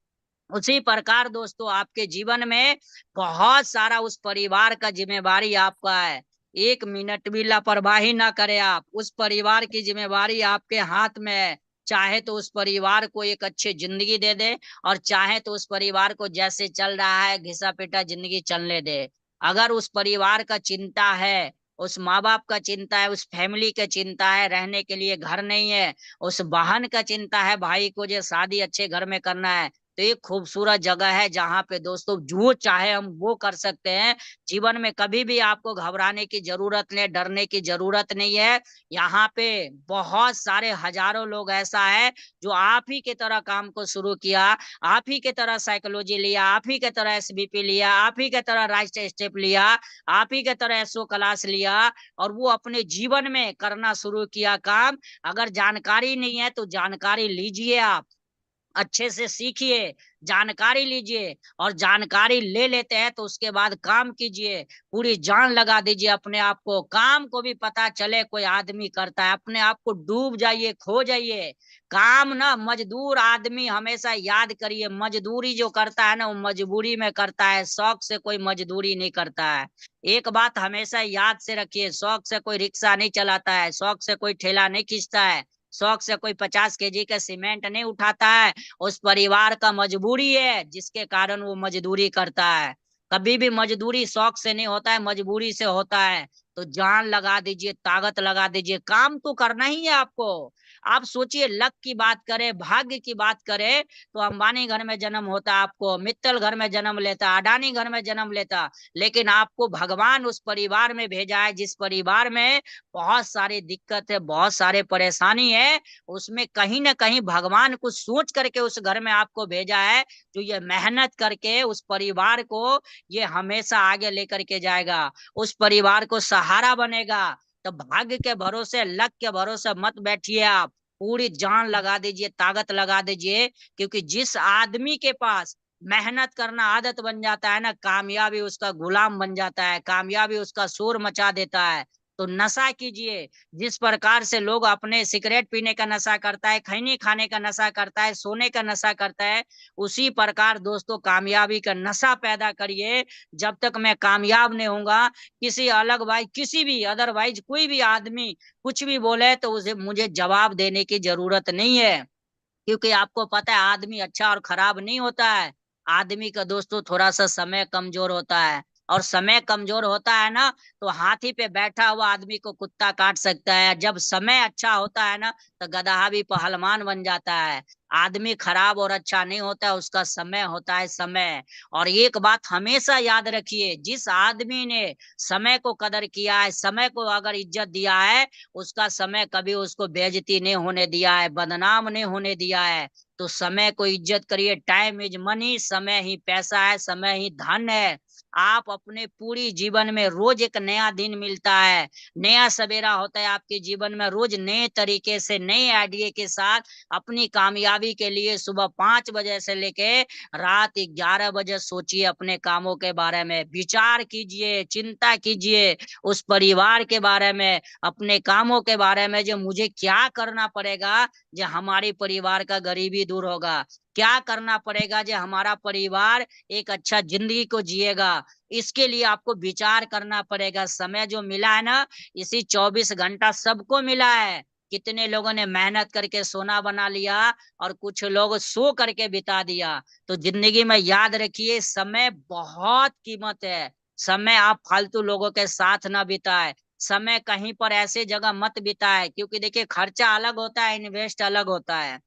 उसी प्रकार दोस्तों आपके जीवन में बहुत सारा उस परिवार का जिम्मेवारी आपका है। 1 मिनट भी लापरवाही ना करें आप, उस परिवार की जिम्मेवारी आपके हाथ में है। चाहे तो उस परिवार को एक अच्छी जिंदगी दे दे, और चाहे तो उस परिवार को जैसे चल रहा है घिसा पिटा जिंदगी चलने दे। अगर उस परिवार का चिंता है, उस माँ बाप का चिंता है, उस फैमिली का चिंता है, रहने के लिए घर नहीं है, उस बहन का चिंता है, भाई को जो शादी अच्छे घर में करना है, तो ये खूबसूरत जगह है जहाँ पे दोस्तों जो चाहे हम वो कर सकते हैं। जीवन में कभी भी आपको घबराने की जरूरत नहीं, डरने की जरूरत नहीं है। यहाँ पे बहुत सारे हजारों लोग ऐसा है जो आप ही के तरह काम को शुरू किया, आप ही के तरह साइकोलॉजी लिया, आप ही के तरह एसबीपी लिया, आप ही के तरह राइट स्टेप लिया, आप ही के तरह एसओ क्लास लिया, और वो अपने जीवन में करना शुरू किया काम। अगर जानकारी नहीं है तो जानकारी लीजिए, आप अच्छे से सीखिए, जानकारी लीजिए, और जानकारी ले लेते हैं तो उसके बाद काम कीजिए, पूरी जान लगा दीजिए अपने आप को, काम को भी पता चले कोई आदमी करता है, अपने आप को डूब जाइए, खो जाइए। काम ना मजदूर आदमी हमेशा याद करिए, मजदूरी जो करता है ना वो मजबूरी में करता है, शौक से कोई मजदूरी नहीं करता है। एक बात हमेशा याद से रखिए, शौक से कोई रिक्शा नहीं चलाता है, शौक से कोई ठेला नहीं खींचता है, शौक से कोई 50 केजी का सीमेंट नहीं उठाता है। उस परिवार का मजबूरी है जिसके कारण वो मजदूरी करता है। कभी भी मजदूरी शौक से नहीं होता है, मजबूरी से होता है। तो जान लगा दीजिए, ताकत लगा दीजिए, काम तो करना ही है आपको। आप सोचिए, लक की बात करें, भाग्य की बात करें, तो अंबानी घर में जन्म होता आपको, मित्तल घर में जन्म लेता, अडानी घर में जन्म लेता, लेकिन आपको भगवान उस परिवार में भेजा है जिस परिवार में बहुत सारी दिक्कत है, बहुत सारे परेशानी है। उसमें कहीं ना कहीं भगवान कुछ सोच करके उस घर में आपको भेजा है, जो ये मेहनत करके उस परिवार को ये हमेशा आगे लेकर के जाएगा, उस परिवार को सहारा बनेगा। तो भाग्य के भरोसे, लक के भरोसे मत बैठिए आप, पूरी जान लगा दीजिए, ताकत लगा दीजिए, क्योंकि जिस आदमी के पास मेहनत करना आदत बन जाता है ना, कामयाबी उसका गुलाम बन जाता है, कामयाबी उसका शोर मचा देता है। तो नशा कीजिए, जिस प्रकार से लोग अपने सिगरेट पीने का नशा करता है, खैनी खाने का नशा करता है, सोने का नशा करता है, उसी प्रकार दोस्तों कामयाबी का नशा पैदा करिए। जब तक मैं कामयाब नहीं होऊंगा, किसी अलग भाई, किसी भी अदरवाइज कोई भी आदमी कुछ भी बोले तो उसे मुझे जवाब देने की जरूरत नहीं है। क्योंकि आपको पता है आदमी अच्छा और खराब नहीं होता है, आदमी का दोस्तों थोड़ा सा समय कमजोर होता है, और समय कमजोर होता है ना, तो हाथी पे बैठा हुआ आदमी को कुत्ता काट सकता है, जब समय अच्छा होता है ना तो गदहा भी पहलवान बन जाता है। आदमी खराब और अच्छा नहीं होता, उसका समय होता है, समय। और एक बात हमेशा याद रखिए, जिस आदमी ने समय को कदर किया है, समय को अगर इज्जत दिया है, उसका समय कभी उसको बेइज्जती नहीं होने दिया है, बदनाम नहीं होने दिया है। तो समय को इज्जत करिए, टाइम इज मनी, समय ही पैसा है, समय ही धन है। आप अपने पूरी जीवन में रोज एक नया दिन मिलता है, नया सवेरा होता है आपके जीवन में, रोज नए तरीके से, नए आइडिया के साथ अपनी कामयाबी के लिए सुबह 5 बजे से लेके रात 11 बजे सोचिए, अपने कामों के बारे में विचार कीजिए, चिंता कीजिए, उस परिवार के बारे में, अपने कामों के बारे में, जो मुझे क्या करना पड़ेगा जो हमारे परिवार का गरीबी दूर होगा, क्या करना पड़ेगा जो हमारा परिवार एक अच्छा जिंदगी को जिएगा। इसके लिए आपको विचार करना पड़ेगा। समय जो मिला है ना, इसी 24 घंटा सबको मिला है। कितने लोगों ने मेहनत करके सोना बना लिया, और कुछ लोग सो करके बिता दिया। तो जिंदगी में याद रखिए, समय बहुत कीमत है, समय आप फालतू लोगों के साथ ना बिताए, समय कहीं पर ऐसे जगह मत बिताए, क्योंकि देखिए खर्चा अलग होता है, इन्वेस्ट अलग होता है।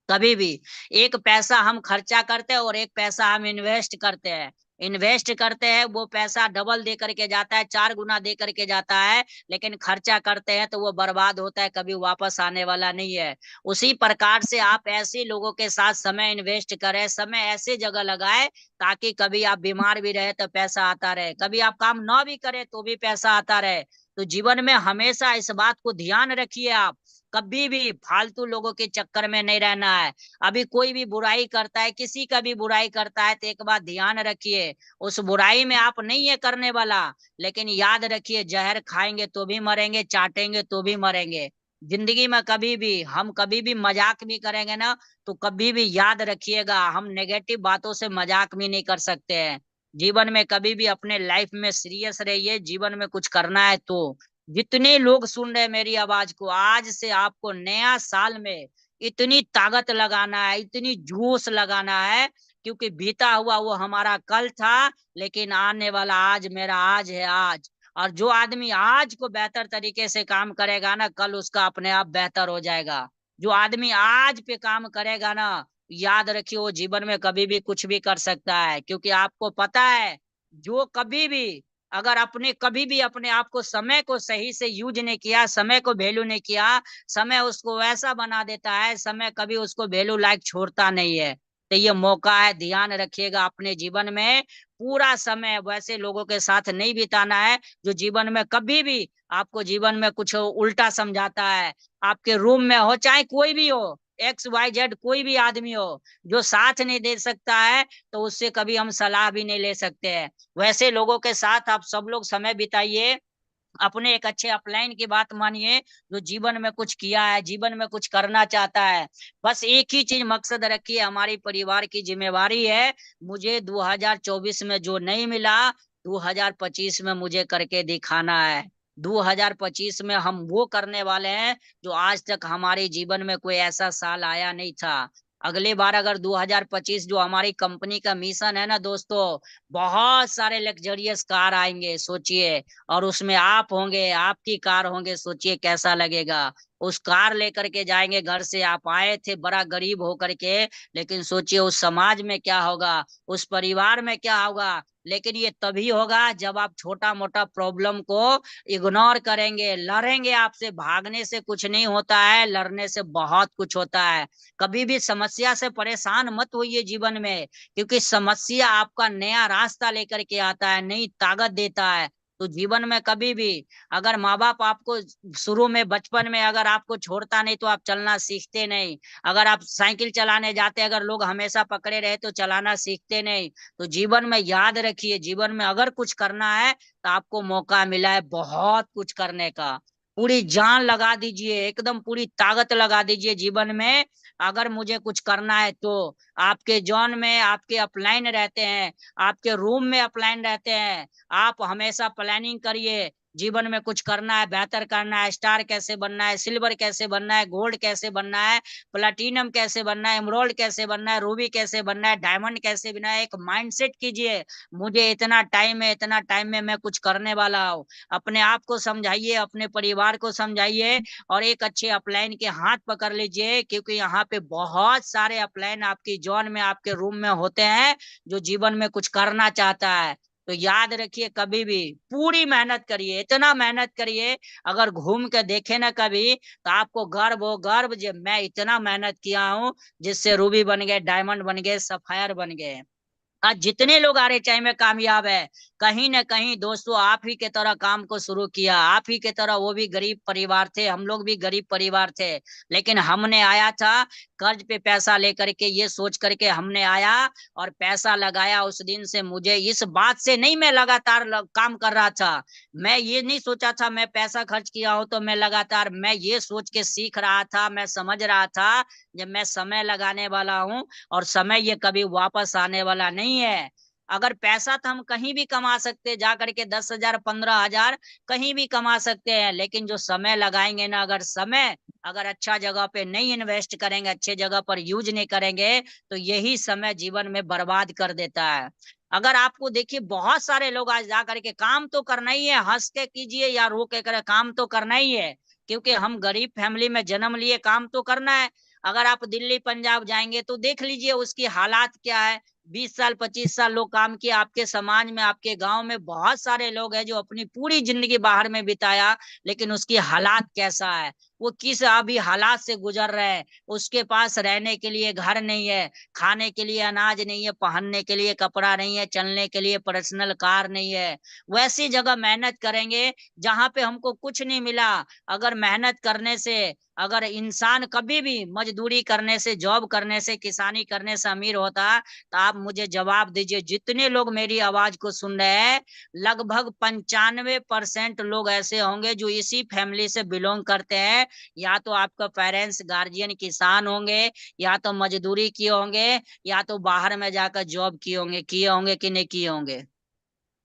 कभी भी एक पैसा हम खर्चा करते हैं और एक पैसा हम इन्वेस्ट करते हैं। इन्वेस्ट करते हैं वो पैसा डबल दे करके जाता है, 4 गुना दे करके जाता है। लेकिन खर्चा करते हैं तो वो बर्बाद होता है, कभी वापस आने वाला नहीं है। उसी प्रकार से आप ऐसे लोगों के साथ समय इन्वेस्ट करें, समय ऐसे जगह लगाए ताकि कभी आप बीमार भी रहे तो पैसा आता रहे, कभी आप काम ना भी करें तो भी पैसा आता रहे। तो जीवन में हमेशा इस बात को ध्यान रखिए, आप कभी भी फालतू लोगों के चक्कर में नहीं रहना है। अभी कोई भी बुराई करता है, किसी का भी बुराई करता है, तो एक बात ध्यान रखिए, उस बुराई में आप नहीं है करने वाला, लेकिन याद रखिए जहर खाएंगे तो भी मरेंगे, चाटेंगे तो भी मरेंगे। जिंदगी में कभी भी हम कभी भी मजाक भी करेंगे ना, तो कभी भी याद रखिएगा हम नेगेटिव बातों से मजाक भी नहीं कर सकते हैं। जीवन में कभी भी अपने लाइफ में सीरियस रहिए, जीवन में कुछ करना है तो। जितने लोग सुन रहे हैं मेरी आवाज को, आज से आपको नया साल में इतनी ताकत लगाना है, इतनी जोश लगाना है, क्योंकि बीता हुआ वो हमारा कल था, लेकिन आने वाला आज मेरा आज है आज। और जो आदमी आज को बेहतर तरीके से काम करेगा ना, कल उसका अपने आप बेहतर हो जाएगा। जो आदमी आज पे काम करेगा ना, याद रखिए वो जीवन में कभी भी कुछ भी कर सकता है, क्योंकि आपको पता है जो कभी भी अगर अपने कभी भी अपने आप को समय को सही से यूज नहीं किया, समय को वैल्यू नहीं किया, समय उसको वैसा बना देता है, समय कभी उसको वैल्यू लाइक छोड़ता नहीं है। तो ये मौका है, ध्यान रखिएगा अपने जीवन में पूरा समय वैसे लोगों के साथ नहीं बिताना है जो जीवन में कभी भी आपको जीवन में कुछ उल्टा समझाता है। आपके रूम में हो चाहे कोई भी हो, XYZ कोई भी आदमी हो, जो साथ नहीं दे सकता है तो उससे कभी हम सलाह भी नहीं ले सकते हैं। वैसे लोगों के साथ आप सब लोग समय बिताइए, अपने एक अच्छे अपलाइन की बात मानिए, जो जीवन में कुछ किया है, जीवन में कुछ करना चाहता है। बस एक ही चीज मकसद रखिए, हमारी परिवार की जिम्मेवारी है, मुझे 2024 में जो नहीं मिला, 2025 में मुझे करके दिखाना है। 2025 में हम वो करने वाले हैं जो आज तक हमारे जीवन में कोई ऐसा साल आया नहीं था। अगले बार अगर 2025 जो हमारी कंपनी का मिशन है ना दोस्तों, बहुत सारे लग्जरियस कार आएंगे सोचिए, और उसमें आप होंगे, आपकी कार होंगे, सोचिए कैसा लगेगा। उस कार लेकर के जाएंगे घर से, आप आए थे बड़ा गरीब होकर के, लेकिन सोचिए उस समाज में क्या होगा, उस परिवार में क्या होगा। लेकिन ये तभी होगा जब आप छोटा मोटा प्रॉब्लम को इग्नोर करेंगे, लड़ेंगे आपसे। भागने से कुछ नहीं होता है, लड़ने से बहुत कुछ होता है। कभी भी समस्या से परेशान मत होइए जीवन में, क्योंकि समस्या आपका नया रास्ता लेकर के आता है, नई ताकत देता है। तो जीवन में कभी भी अगर माँ बाप आपको शुरू में बचपन में अगर आपको छोड़ता नहीं तो आप चलना सीखते नहीं। अगर आप साइकिल चलाने जाते अगर लोग हमेशा पकड़े रहे तो चलाना सीखते नहीं। तो जीवन में याद रखिए, जीवन में अगर कुछ करना है तो आपको मौका मिला है बहुत कुछ करने का। पूरी जान लगा दीजिए, एकदम पूरी ताकत लगा दीजिए जीवन में। अगर मुझे कुछ करना है तो आपके जॉन में आपके अपलाइन रहते हैं, आपके रूम में अपलाइन रहते हैं, आप हमेशा प्लानिंग करिए। जीवन में कुछ करना है, बेहतर करना है, स्टार कैसे बनना है, सिल्वर कैसे बनना है, गोल्ड कैसे बनना है, प्लेटिनम कैसे बनना है, एमरोल्ड कैसे बनना है, रूबी कैसे बनना है, डायमंड कैसे बनना है। एक माइंडसेट कीजिए, मुझे इतना टाइम है, इतना टाइम में मैं कुछ करने वाला हूँ। अपने आप को समझाइए, अपने परिवार को समझाइए, और एक अच्छे अपलाइन के हाथ पकड़ लीजिए, क्योंकि यहाँ पे बहुत सारे अपलाइन आपकी जॉन में आपके रूम में होते हैं जो जीवन में कुछ करना चाहता है। तो याद रखिए कभी भी पूरी मेहनत करिए, इतना मेहनत करिए, अगर घूम के देखे ना कभी तो आपको गर्व हो, गर्व जो मैं इतना मेहनत किया हूँ, जिससे रूबी बन गए, डायमंड बन गए, सफायर बन गए। आज जितने लोग RHI में कामयाब है, कहीं ना कहीं दोस्तों आप ही के तरह काम को शुरू किया, आप ही के तरह वो भी गरीब परिवार थे, हम लोग भी गरीब परिवार थे। लेकिन हमने आया था कर्ज पे पैसा लेकर के, ये सोच करके हमने आया और पैसा लगाया। उस दिन से मुझे इस बात से नहीं, मैं लगातार काम कर रहा था, मैं ये नहीं सोचा था मैं पैसा खर्च किया हो तो मैं लगातार, मैं ये सोच के सीख रहा था, मैं समझ रहा था जब मैं समय लगाने वाला हूँ, और समय ये कभी वापस आने वाला नहीं है। अगर पैसा तो हम कहीं भी कमा सकते हैं, जा करके 10,000 15,000 कहीं भी कमा सकते हैं, लेकिन जो समय लगाएंगे ना, अगर समय अगर अच्छा जगह पे नहीं इन्वेस्ट करेंगे, अच्छे जगह पर यूज नहीं करेंगे, तो यही समय जीवन में बर्बाद कर देता है। अगर आपको देखिए बहुत सारे लोग आज जा करके काम तो करना ही है, हंस के कीजिए या रो के करे, काम तो करना ही है, क्योंकि हम गरीब फैमिली में जन्म लिए, काम तो करना है। अगर आप दिल्ली पंजाब जाएंगे तो देख लीजिए उसकी हालात क्या है। 20 साल 25 साल लोग काम किए, आपके समाज में आपके गांव में बहुत सारे लोग हैं जो अपनी पूरी जिंदगी बाहर में बिताया, लेकिन उसकी हालात कैसा है, वो किस अभी हालात से गुजर रहे हैं। उसके पास रहने के लिए घर नहीं है, खाने के लिए अनाज नहीं है, पहनने के लिए कपड़ा नहीं है, चलने के लिए पर्सनल कार नहीं है। वैसी जगह मेहनत करेंगे जहां पे हमको कुछ नहीं मिला। अगर मेहनत करने से, अगर इंसान कभी भी मजदूरी करने से, जॉब करने से, किसानी करने से अमीर होता, तो आप मुझे जवाब दीजिए, जितने लोग मेरी आवाज को सुन रहे हैं, लगभग 95% लोग ऐसे होंगे जो इसी फैमिली से बिलोंग करते हैं। या तो आपका पेरेंट्स गार्जियन किसान होंगे, या तो मजदूरी किए होंगे, या तो बाहर में जाकर जॉब किए होंगे कि नहीं किए होंगे,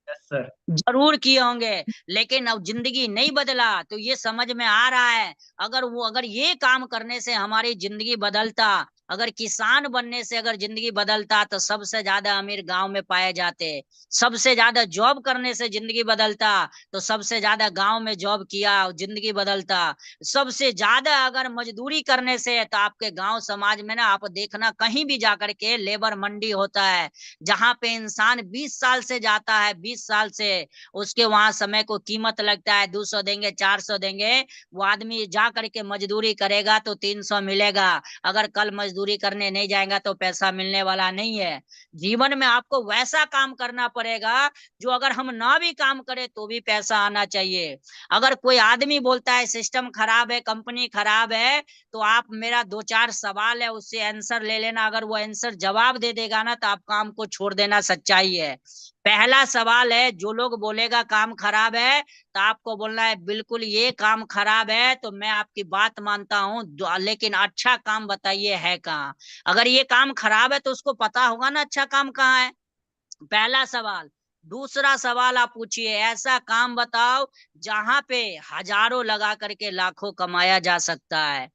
यस सर। जरूर किए होंगे। लेकिन अब जिंदगी नहीं बदला तो ये समझ में आ रहा है, अगर ये काम करने से हमारी जिंदगी बदलता, अगर किसान बनने से अगर जिंदगी बदलता, तो सबसे ज्यादा अमीर गांव में पाए जाते। सबसे ज्यादा जॉब करने से जिंदगी बदलता, तो सबसे ज्यादा गांव में जॉब किया जिंदगी बदलता। सबसे ज्यादा अगर मजदूरी करने से, तो आपके गांव समाज में ना आप देखना कहीं भी जाकर के लेबर मंडी होता है, जहां पे इंसान 20 साल से जाता है, 20 साल से उसके वहां समय को कीमत लगता है, 200 देंगे 400 देंगे, वो आदमी जा करके मजदूरी करेगा तो 300 मिलेगा। अगर कल मजदूरी करने नहीं जाएगा तो पैसा मिलने वाला नहीं है। जीवन में आपको वैसा काम करना पड़ेगा जो अगर हम ना भी काम करें तो भी पैसा आना चाहिए। अगर कोई आदमी बोलता है सिस्टम खराब है, कंपनी खराब है, तो आप मेरा 2 4 सवाल है उससे आंसर ले लेना, अगर वो आंसर जवाब दे देगा ना, तो आप काम को छोड़ देना, सच्चाई है। पहला सवाल है, जो लोग बोलेगा काम खराब है, तो आपको बोलना है बिल्कुल ये काम खराब है तो मैं आपकी बात मानता हूँ, लेकिन अच्छा काम बताइए है कहाँ। अगर ये काम खराब है तो उसको पता होगा ना अच्छा काम कहाँ है, पहला सवाल। दूसरा सवाल आप पूछिए, ऐसा काम बताओ जहां पे हजारों लगा करके लाखों कमाया जा सकता है।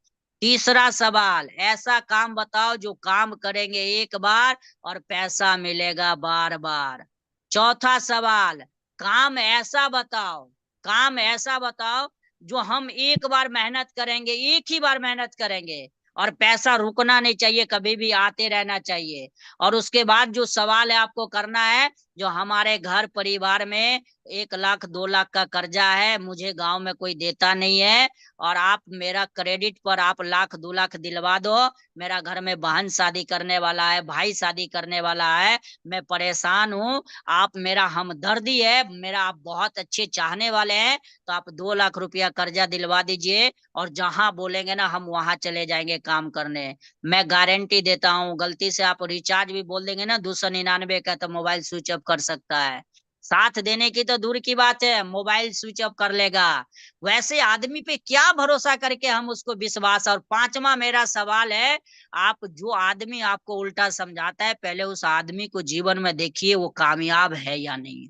तीसरा सवाल, ऐसा काम बताओ जो काम करेंगे एक बार और पैसा मिलेगा बार बार। चौथा सवाल, काम ऐसा बताओ, काम ऐसा बताओ जो हम एक बार मेहनत करेंगे, एक ही बार मेहनत करेंगे, और पैसा रुकना नहीं चाहिए, कभी भी आते रहना चाहिए। और उसके बाद जो सवाल है आपको करना है, जो हमारे घर परिवार में 1 लाख 2 लाख का कर्जा है, मुझे गांव में कोई देता नहीं है, और आप मेरा क्रेडिट पर आप 1 लाख 2 लाख दिलवा दो। मेरा घर में बहन शादी करने वाला है, भाई शादी करने वाला है, मैं परेशान हूँ, आप मेरा हमदर्दी है, मेरा आप बहुत अच्छे चाहने वाले हैं, तो आप 2 लाख रुपया कर्जा दिलवा दीजिए, और जहां बोलेंगे ना हम वहां चले जाएंगे काम करने। मैं गारंटी देता हूँ, गलती से आप रिचार्ज भी बोल देंगे ना 299 का, तो मोबाइल स्विच ऑफ कर सकता है। साथ देने की तो दूर की बात है, मोबाइल स्विच ऑफ कर लेगा। वैसे आदमी पे क्या भरोसा करके हम उसको विश्वास। और पांचवा मेरा सवाल है, आप जो आदमी आपको उल्टा समझाता है, पहले उस आदमी को जीवन में देखिए वो कामयाब है या नहीं।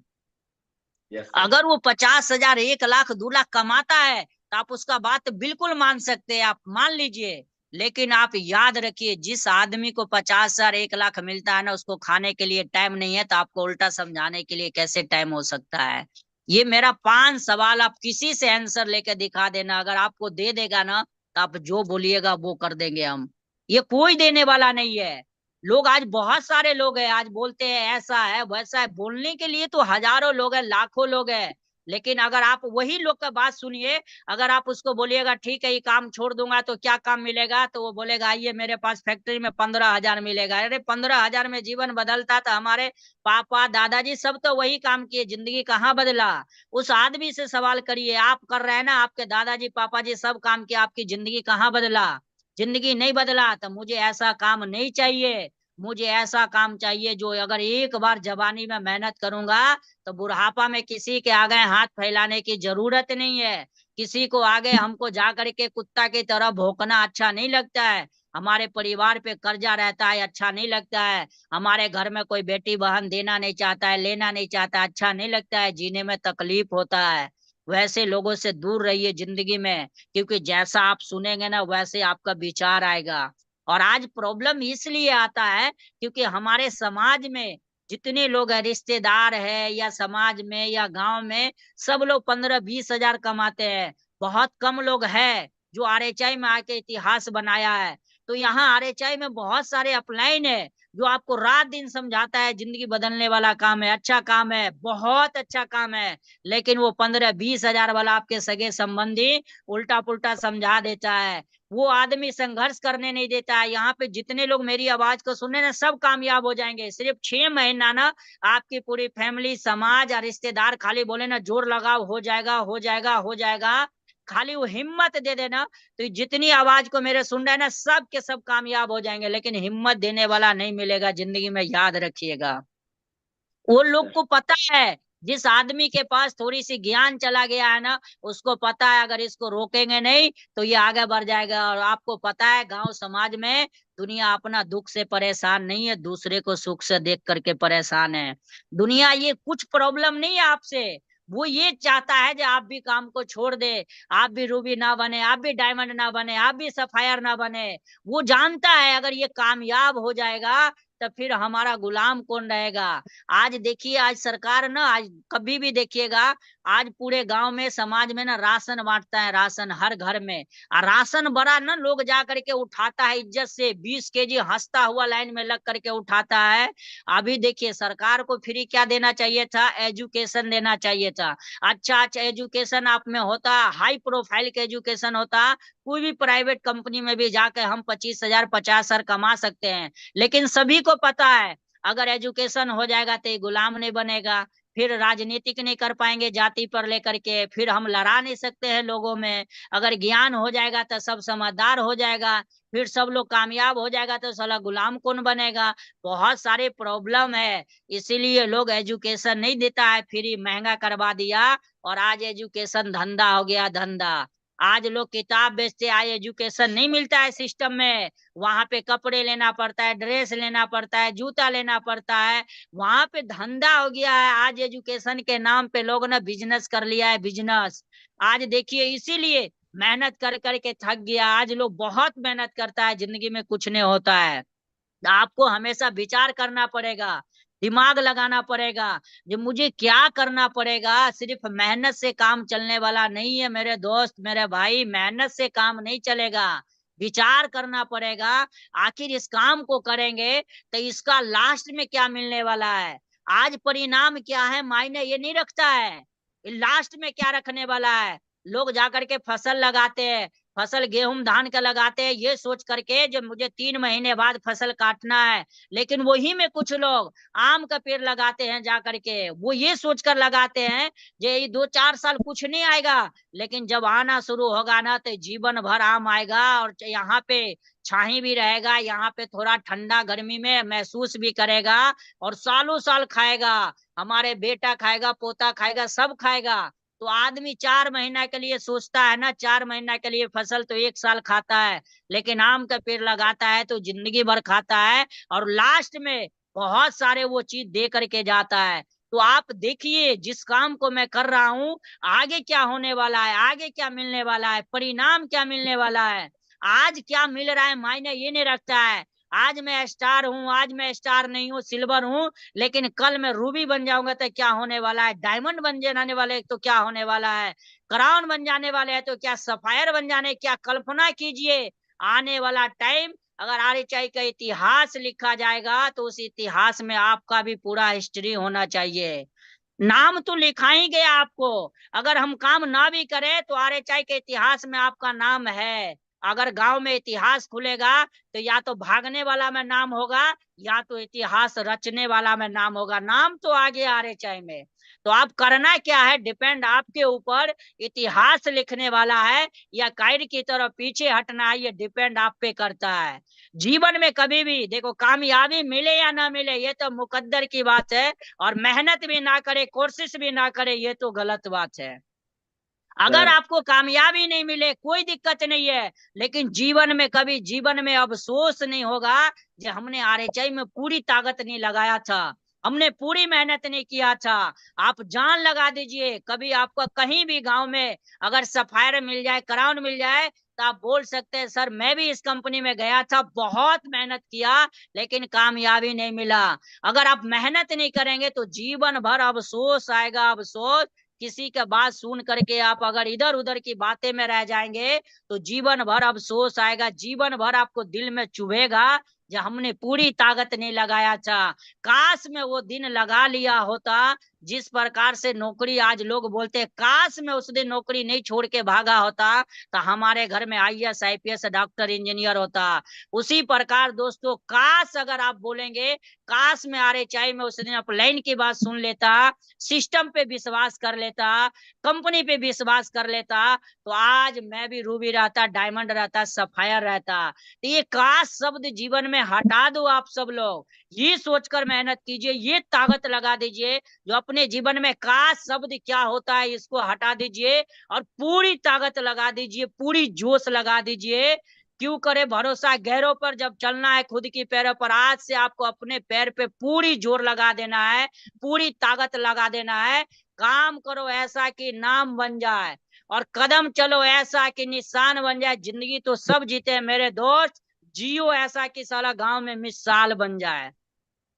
Yes sir. अगर वो 50 हजार 1 लाख 2 लाख कमाता है, तो आप उसका बात बिल्कुल मान सकते हैं, आप मान लीजिए। लेकिन आप याद रखिए, जिस आदमी को 50 हजार 1 लाख मिलता है ना, उसको खाने के लिए टाइम नहीं है, तो आपको उल्टा समझाने के लिए कैसे टाइम हो सकता है। ये मेरा 5 सवाल, आप किसी से आंसर लेके दिखा देना, अगर आपको दे देगा ना, तो आप जो बोलिएगा वो कर देंगे हम। ये कोई देने वाला नहीं है। लोग आज बहुत सारे लोग हैं, आज बोलते हैं ऐसा है वैसा है, बोलने के लिए तो हजारों लोग हैं, लाखों लोग हैं। लेकिन अगर आप वही लोग का बात सुनिए, अगर आप उसको बोलिएगा ठीक है ये काम छोड़ दूंगा तो क्या काम मिलेगा, तो वो बोलेगा आइए मेरे पास फैक्ट्री में 15 हजार मिलेगा। अरे 15 हजार में जीवन बदलता था, हमारे पापा दादाजी सब तो वही काम किए, जिंदगी कहाँ बदला। उस आदमी से सवाल करिए, आप कर रहे हैं ना, आपके दादाजी पापा जी सब काम किया, आपकी जिंदगी कहाँ बदला। जिंदगी नहीं बदला, तो मुझे ऐसा काम नहीं चाहिए। मुझे ऐसा काम चाहिए जो अगर एक बार जवानी में मेहनत करूंगा, तो बुढ़ापा में किसी के आगे हाथ फैलाने की जरूरत नहीं है। किसी को आगे हमको जा करके कुत्ता की तरह भौंकना अच्छा नहीं लगता है। हमारे परिवार पे कर्जा रहता है, अच्छा नहीं लगता है। हमारे घर में कोई बेटी बहन देना नहीं चाहता है, लेना नहीं चाहता, अच्छा नहीं लगता है, जीने में तकलीफ होता है। वैसे लोगों से दूर रहिए जिंदगी में, क्योंकि जैसा आप सुनेंगे ना वैसे आपका विचार आएगा। और आज प्रॉब्लम इसलिए आता है क्योंकि हमारे समाज में जितने लोग है, रिश्तेदार है या समाज में या गांव में, सब लोग 15-20 हजार कमाते हैं। बहुत कम लोग है जो आरएचआई में आके इतिहास बनाया है। तो यहाँ आरएचआई में बहुत सारे अपलाइन है जो आपको रात दिन समझाता है, जिंदगी बदलने वाला काम है, अच्छा काम है, बहुत अच्छा काम है। लेकिन वो 15-20 हजार वाला आपके सगे संबंधी उल्टा पुल्टा समझा देता है। वो आदमी संघर्ष करने नहीं देता है। यहाँ पे जितने लोग मेरी आवाज को सुने ना, सब कामयाब हो जाएंगे। सिर्फ 6 महीना ना, आपकी पूरी फैमिली, समाज और रिश्तेदार खाली बोले ना जोर लगाओ, हो जाएगा हो जाएगा हो जाएगा, खाली वो हिम्मत दे देना, तो जितनी आवाज को मेरे सुन रहे हैं ना, सब के सब कामयाब हो जाएंगे। लेकिन हिम्मत देने वाला नहीं मिलेगा जिंदगी में, याद रखिएगा। वो लोग को पता है, जिस आदमी के पास थोड़ी सी ज्ञान चला गया है ना, उसको पता है अगर इसको रोकेंगे नहीं तो ये आगे बढ़ जाएगा। और आपको पता है गांव समाज में दुनिया अपना दुख से परेशान नहीं है, दूसरे को सुख से देख करके परेशान है। दुनिया ये कुछ प्रॉब्लम नहीं है आपसे, वो ये चाहता है कि आप भी काम को छोड़ दे, आप भी रूबी ना बने, आप भी डायमंड ना बने, आप भी सफायर ना बने। वो जानता है अगर ये कामयाब हो जाएगा तो फिर हमारा गुलाम कौन रहेगा। आज देखिए, आज सरकार ना, आज कभी भी देखिएगा, आज पूरे गांव में समाज में ना राशन बांटता है, राशन हर घर में। और राशन बड़ा ना लोग जा करके उठाता है इज्जत से, 20 केजी हंसता हुआ लाइन में लग करके उठाता है। अभी देखिए, सरकार को फ्री क्या देना चाहिए था, एजुकेशन देना चाहिए था। अच्छा अच्छा एजुकेशन आप में होता, हाई प्रोफाइल के एजुकेशन होता, कोई भी प्राइवेट कंपनी में भी जाकर हम 25 हजार 50 हजार कमा सकते हैं। लेकिन सभी को पता है अगर एजुकेशन हो जाएगा तो ये गुलाम नहीं बनेगा, फिर राजनीतिक नहीं कर पाएंगे जाति पर लेकर के, फिर हम लड़ा नहीं सकते हैं लोगों में। अगर ज्ञान हो जाएगा तो सब समझदार हो जाएगा, फिर सब लोग कामयाब हो जाएगा तो साला गुलाम कौन बनेगा। बहुत सारे प्रॉब्लम है, इसीलिए लोग एजुकेशन नहीं देता है, फ्री महंगा करवा दिया। और आज एजुकेशन धंधा हो गया, धंधा। आज लोग किताब बेचते, आज एजुकेशन नहीं मिलता है सिस्टम में। वहां पे कपड़े लेना पड़ता है, ड्रेस लेना पड़ता है, जूता लेना पड़ता है, वहां पे धंधा हो गया है। आज एजुकेशन के नाम पे लोग ना बिजनेस कर लिया है, बिजनेस। आज देखिए, इसीलिए मेहनत कर करके थक गया। आज लोग बहुत मेहनत करता है, जिंदगी में कुछ नहीं होता है। आपको हमेशा विचार करना पड़ेगा, दिमाग लगाना पड़ेगा, जो मुझे क्या करना पड़ेगा। सिर्फ मेहनत से काम चलने वाला नहीं है मेरे दोस्त, मेरे भाई, मेहनत से काम नहीं चलेगा। विचार करना पड़ेगा, आखिर इस काम को करेंगे तो इसका लास्ट में क्या मिलने वाला है। आज परिणाम क्या है मायने ये नहीं रखता है, लास्ट में क्या रखने वाला है। लोग जाकर के फसल लगाते हैं, फसल गेहूं धान का लगाते हैं ये सोच करके जो मुझे 3 महीने बाद फसल काटना है। लेकिन वही में कुछ लोग आम का पेड़ लगाते हैं, जा करके वो ये सोचकर लगाते हैं जो ये 2-4 साल कुछ नहीं आएगा, लेकिन जब आना शुरू होगा ना तो जीवन भर आम आएगा। और यहाँ पे छाही भी रहेगा, यहाँ पे थोड़ा ठंडा गर्मी में महसूस भी करेगा, और सालों साल खाएगा। हमारे बेटा खाएगा, पोता खाएगा, सब खाएगा। तो आदमी 4 महीना के लिए सोचता है ना, 4 महीना के लिए फसल तो 1 साल खाता है, लेकिन आम का पेड़ लगाता है तो जिंदगी भर खाता है। और लास्ट में बहुत सारे वो चीज दे करके जाता है। तो आप देखिए, जिस काम को मैं कर रहा हूँ, आगे क्या होने वाला है, आगे क्या मिलने वाला है, परिणाम क्या मिलने वाला है। आज क्या मिल रहा है मायने ये नहीं रखता है। आज मैं स्टार हूँ, आज मैं स्टार नहीं हूँ, सिल्वर हूँ, लेकिन कल मैं रूबी बन जाऊंगा तो क्या होने वाला है, डायमंड बन जाने वाले तो क्या होने वाला है, क्राउन बन जाने वाले हैं तो क्या सफायर बन जाने, क्या कल्पना कीजिए। आने वाला टाइम, अगर आरएचआई का इतिहास लिखा जाएगा तो उस इतिहास में आपका भी पूरा हिस्ट्री होना चाहिए। नाम तो लिखा ही गया आपको, अगर हम काम ना भी करें तो आरएचआई के इतिहास में आपका नाम है। अगर गांव में इतिहास खुलेगा तो या तो भागने वाला में नाम होगा, या तो इतिहास रचने वाला में नाम होगा। नाम तो आ गया आरएचआई में। तो आप करना क्या है, डिपेंड आपके ऊपर। इतिहास लिखने वाला है या कायद की तरफ पीछे हटना है, ये डिपेंड आप पे करता है। जीवन में कभी भी देखो, कामयाबी मिले या ना मिले ये तो मुकद्दर की बात है, और मेहनत भी ना करे, कोशिश भी ना करे, ये तो गलत बात है। अगर सर आपको कामयाबी नहीं मिले कोई दिक्कत नहीं है, लेकिन जीवन में कभी जीवन में अफसोस नहीं होगा कि हमने आरएचआई में पूरी ताकत नहीं लगाया था, हमने पूरी मेहनत नहीं किया था। आप जान लगा दीजिए, कभी आपको कहीं भी गांव में अगर सफायर मिल जाए, क्राउन मिल जाए, तो आप बोल सकते हैं सर मैं भी इस कंपनी में गया था, बहुत मेहनत किया लेकिन कामयाबी नहीं मिला। अगर आप मेहनत नहीं करेंगे तो जीवन भर अफसोस आएगा, अफसोस। किसी का बात सुन करके आप अगर इधर उधर की बातें में रह जाएंगे तो जीवन भर अफसोस आएगा, जीवन भर आपको दिल में चुभेगा जो हमने पूरी ताकत नहीं लगाया था। काश में वो दिन लगा लिया होता। जिस प्रकार से नौकरी आज लोग बोलते हैं, काश में उस दिन नौकरी नहीं छोड़ के भागा होता तो हमारे घर में आईएएस आईपीएस डॉक्टर इंजीनियर होता। उसी प्रकार दोस्तों, काश अगर आप बोलेंगे, काश में आरएचआई में उस दिन अपलाइन की बात सुन लेता, सिस्टम पे विश्वास कर लेता, कंपनी पे विश्वास कर लेता, तो आज मैं भी रूबी रहता, डायमंड रहता, सफायर रहता। तो ये काश शब्द जीवन में हटा दो आप सब लोग। ये सोचकर मेहनत कीजिए, ये ताकत लगा दीजिए जो अपने जीवन में काश शब्द क्या होता है इसको हटा दीजिए और पूरी ताकत लगा दीजिए, पूरी जोश लगा दीजिए। क्यों करे भरोसा गैरों पर जब चलना है खुद की पैरों पर। आज से आपको अपने पैर पे पूरी जोर लगा देना है, पूरी ताकत लगा देना है। काम करो ऐसा कि नाम बन जाए और कदम चलो ऐसा कि निशान बन जाए। जिंदगी तो सब जीते हैं मेरे दोस्त, जियो ऐसा कि साला गांव में मिसाल बन जाए।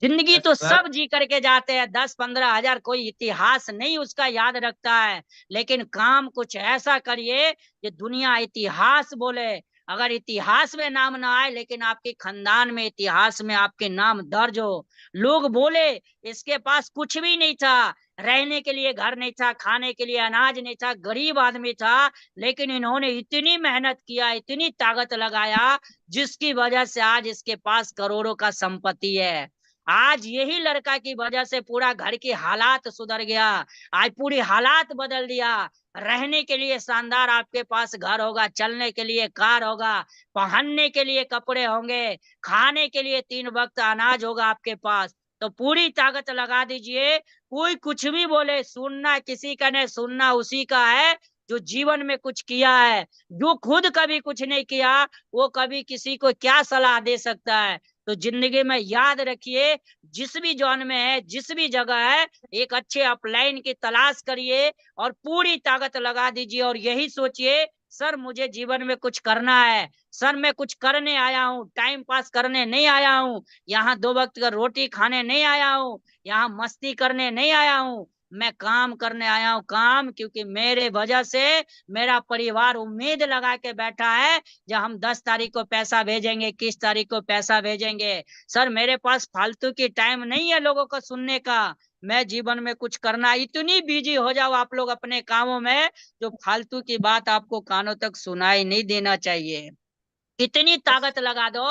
जिंदगी तो सर, सब जी करके जाते हैं, 10-15 हजार कोई इतिहास नहीं उसका याद रखता है, लेकिन काम कुछ ऐसा करिए कि दुनिया इतिहास बोले। अगर इतिहास में नाम ना आए लेकिन आपके खानदान में इतिहास में आपके नाम दर्ज हो, लोग बोले इसके पास कुछ भी नहीं था, रहने के लिए घर नहीं था, खाने के लिए अनाज नहीं था, गरीब आदमी था, लेकिन इन्होंने इतनी मेहनत किया, इतनी ताकत लगाया, जिसकी वजह से आज इसके पास करोड़ों का संपत्ति है। आज यही लड़का की वजह से पूरा घर की हालात सुधर गया, आज पूरी हालात बदल दिया। रहने के लिए शानदार आपके पास घर होगा, चलने के लिए कार होगा, पहनने के लिए कपड़े होंगे, खाने के लिए 3 वक्त अनाज होगा आपके पास। तो पूरी ताकत लगा दीजिए। कोई कुछ भी बोले, सुनना किसी का नहीं, सुनना उसी का है जो जीवन में कुछ किया है। जो खुद कभी कुछ नहीं किया वो कभी किसी को क्या सलाह दे सकता है। तो जिंदगी में याद रखिए, जिस भी जॉन में है, जिस भी जगह है, एक अच्छे अपलाइन की तलाश करिए और पूरी ताकत लगा दीजिए और यही सोचिए सर मुझे जीवन में कुछ करना है, सर मैं कुछ करने आया हूँ, टाइम पास करने नहीं आया हूँ, यहाँ 2 वक्त का रोटी खाने नहीं आया हूँ, यहाँ मस्ती करने नहीं आया हूँ, मैं काम करने आया हूँ। काम, क्योंकि मेरे वजह से मेरा परिवार उम्मीद लगा के बैठा है जब हम 10 तारीख को पैसा भेजेंगे, किस तारीख को पैसा भेजेंगे। सर मेरे पास फालतू की टाइम नहीं है लोगों को सुनने का, मैं जीवन में कुछ करना, इतनी बिजी हो जाओ आप लोग अपने कामों में जो फालतू की बात आपको कानों तक सुनाई नहीं देना चाहिए। इतनी ताकत लगा दो,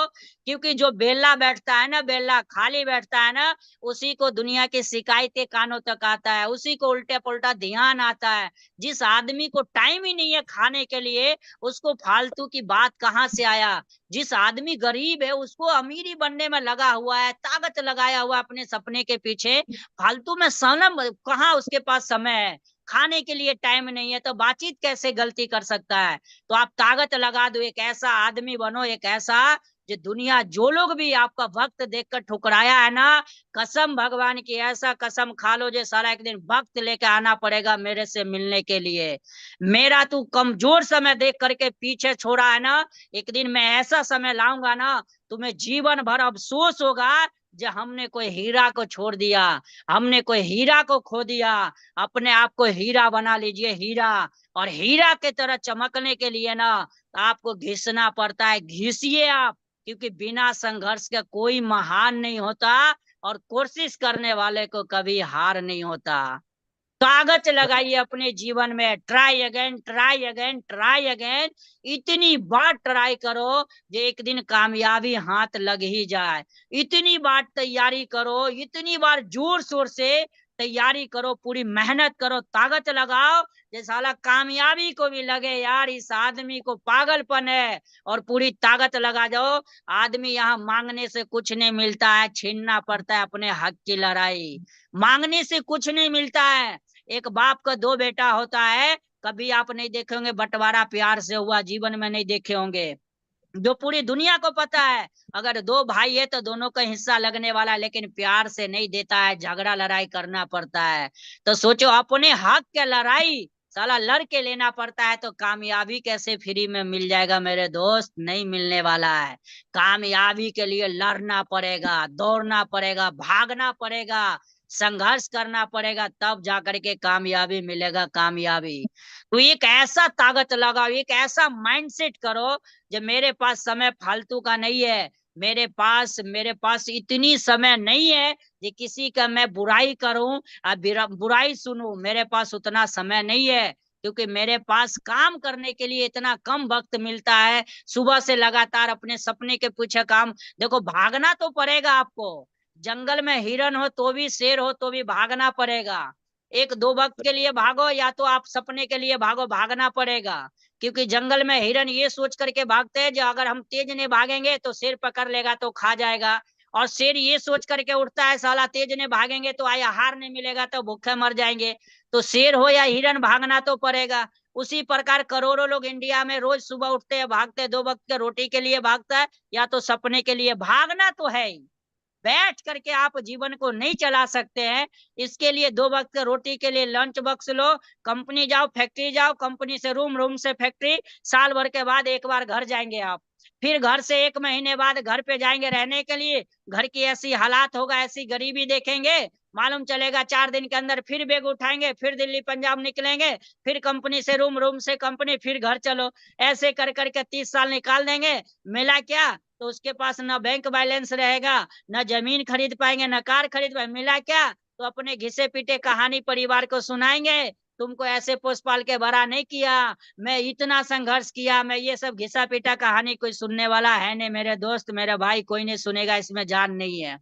क्योंकि जो बेला बैठता है ना, बेला खाली बैठता है ना, उसी को दुनिया की शिकायतें कानों तक आता है, उसी को उल्टे पुल्टा ध्यान आता है। जिस आदमी को टाइम ही नहीं है खाने के लिए, उसको फालतू की बात कहाँ से आया। जिस आदमी गरीब है उसको अमीरी बनने में लगा हुआ है, ताकत लगाया हुआ है अपने सपने के पीछे, फालतू में सनम कहाँ उसके पास समय है। खाने के लिए टाइम नहीं है तो बातचीत कैसे गलती कर सकता है। तो आप ताकत लगा दो, एक ऐसा आदमी बनो, एक ऐसा जो दुनिया, जो लोग भी आपका वक्त देखकर ठुकराया है ना, कसम भगवान की ऐसा कसम खा लो जो सारा एक दिन वक्त लेके आना पड़ेगा मेरे से मिलने के लिए। मेरा तू कमजोर समय देख करके पीछे छोड़ा है ना, एक दिन मैं ऐसा समय लाऊंगा ना, तुम्हें जीवन भर अफसोस होगा जो हमने कोई हीरा को छोड़ दिया, हमने कोई हीरा को खो दिया। अपने आप को हीरा बना लीजिए, हीरा। और हीरा के तरह चमकने के लिए ना आपको घिसना पड़ता है, घिसिए आप, क्योंकि बिना संघर्ष के कोई महान नहीं होता और कोशिश करने वाले को कभी हार नहीं होता। कागज लगाइए अपने जीवन में, try again, try again, try again. इतनी बार ट्राई करो जो एक दिन कामयाबी हाथ लग ही जाए। इतनी बार तैयारी करो, इतनी बार जोर शोर से तैयारी करो, पूरी मेहनत करो, ताकत लगाओ, जे साला कामयाबी को भी लगे यार इस आदमी को पागलपन है, और पूरी ताकत लगा जाओ। आदमी यहाँ मांगने से कुछ नहीं मिलता है, छीनना पड़ता है अपने हक की लड़ाई। मांगने से कुछ नहीं मिलता है। एक बाप का 2 बेटा होता है, कभी आप नहीं देखे होंगे बंटवारा प्यार से हुआ, जीवन में नहीं देखे होंगे। जो पूरी दुनिया को पता है अगर 2 भाई है तो दोनों का हिस्सा लगने वाला है, लेकिन प्यार से नहीं देता है, झगड़ा लड़ाई करना पड़ता है। तो सोचो अपने हक के लड़ाई साला लड़ के लेना पड़ता है। तो कामयाबी कैसे फ्री में मिल जाएगा मेरे दोस्त? नहीं मिलने वाला है। कामयाबी के लिए लड़ना पड़ेगा, दौड़ना पड़ेगा, भागना पड़ेगा, संघर्ष करना पड़ेगा, तब जाकर के कामयाबी मिलेगा। कामयाबी तो एक ऐसा ताकत लगाओ, एक ऐसा माइंडसेट करो जो मेरे पास समय फालतू का नहीं है, मेरे पास इतनी समय नहीं है कि किसी का मैं बुराई करूं और बुराई सुनूं। मेरे पास उतना समय नहीं है, क्योंकि मेरे पास काम करने के लिए इतना कम वक्त मिलता है। सुबह से लगातार अपने सपने के पीछे काम। देखो, भागना तो पड़ेगा आपको। जंगल में हिरन हो तो भी, शेर हो तो भी भागना पड़ेगा। एक दो वक्त के लिए भागो या तो आप सपने के लिए भागो, भागना पड़ेगा। क्योंकि जंगल में हिरन ये सोच करके भागते हैं जो अगर हम तेज नहीं भागेंगे तो शेर पकड़ लेगा तो खा जाएगा। और शेर ये सोच करके उठता है, साला तेज नहीं भागेंगे तो आहार नहीं मिलेगा तो भूखे मर जाएंगे। तो शेर हो या हिरन, भागना तो पड़ेगा। उसी प्रकार करोड़ों लोग इंडिया में रोज सुबह उठते हैं, भागते हैं, दो वक्त के रोटी के लिए भागता है या तो सपने के लिए। भागना तो है ही। बैठ करके आप जीवन को नहीं चला सकते हैं। इसके लिए दो वक्त के रोटी के लिए लंच बॉक्स लो, कंपनी जाओ, फैक्ट्री जाओ, कंपनी से रूम, रूम से फैक्ट्री। साल भर के बाद एक बार घर जाएंगे आप। फिर घर से एक महीने बाद घर पे जाएंगे रहने के लिए। घर की ऐसी हालात होगा, ऐसी गरीबी देखेंगे, मालूम चलेगा 4 दिन के अंदर फिर बैग उठाएंगे, फिर दिल्ली पंजाब निकलेंगे, फिर कंपनी से रूम, रूम से कंपनी, फिर घर चलो। ऐसे कर करके 30 साल निकाल देंगे। मिला क्या? तो उसके पास ना बैंक बैलेंस रहेगा, न जमीन खरीद पाएंगे, न कार खरीद पाएंगे। मिला क्या? तो अपने घिसे पीटे कहानी परिवार को सुनाएंगे, तुमको ऐसे पोस पाल के बड़ा नहीं किया, मैं इतना संघर्ष किया। मैं ये सब घिसा पीटा कहानी कोई सुनने वाला है नहीं मेरे दोस्त, मेरे भाई, कोई नहीं सुनेगा, इसमें जान नहीं है।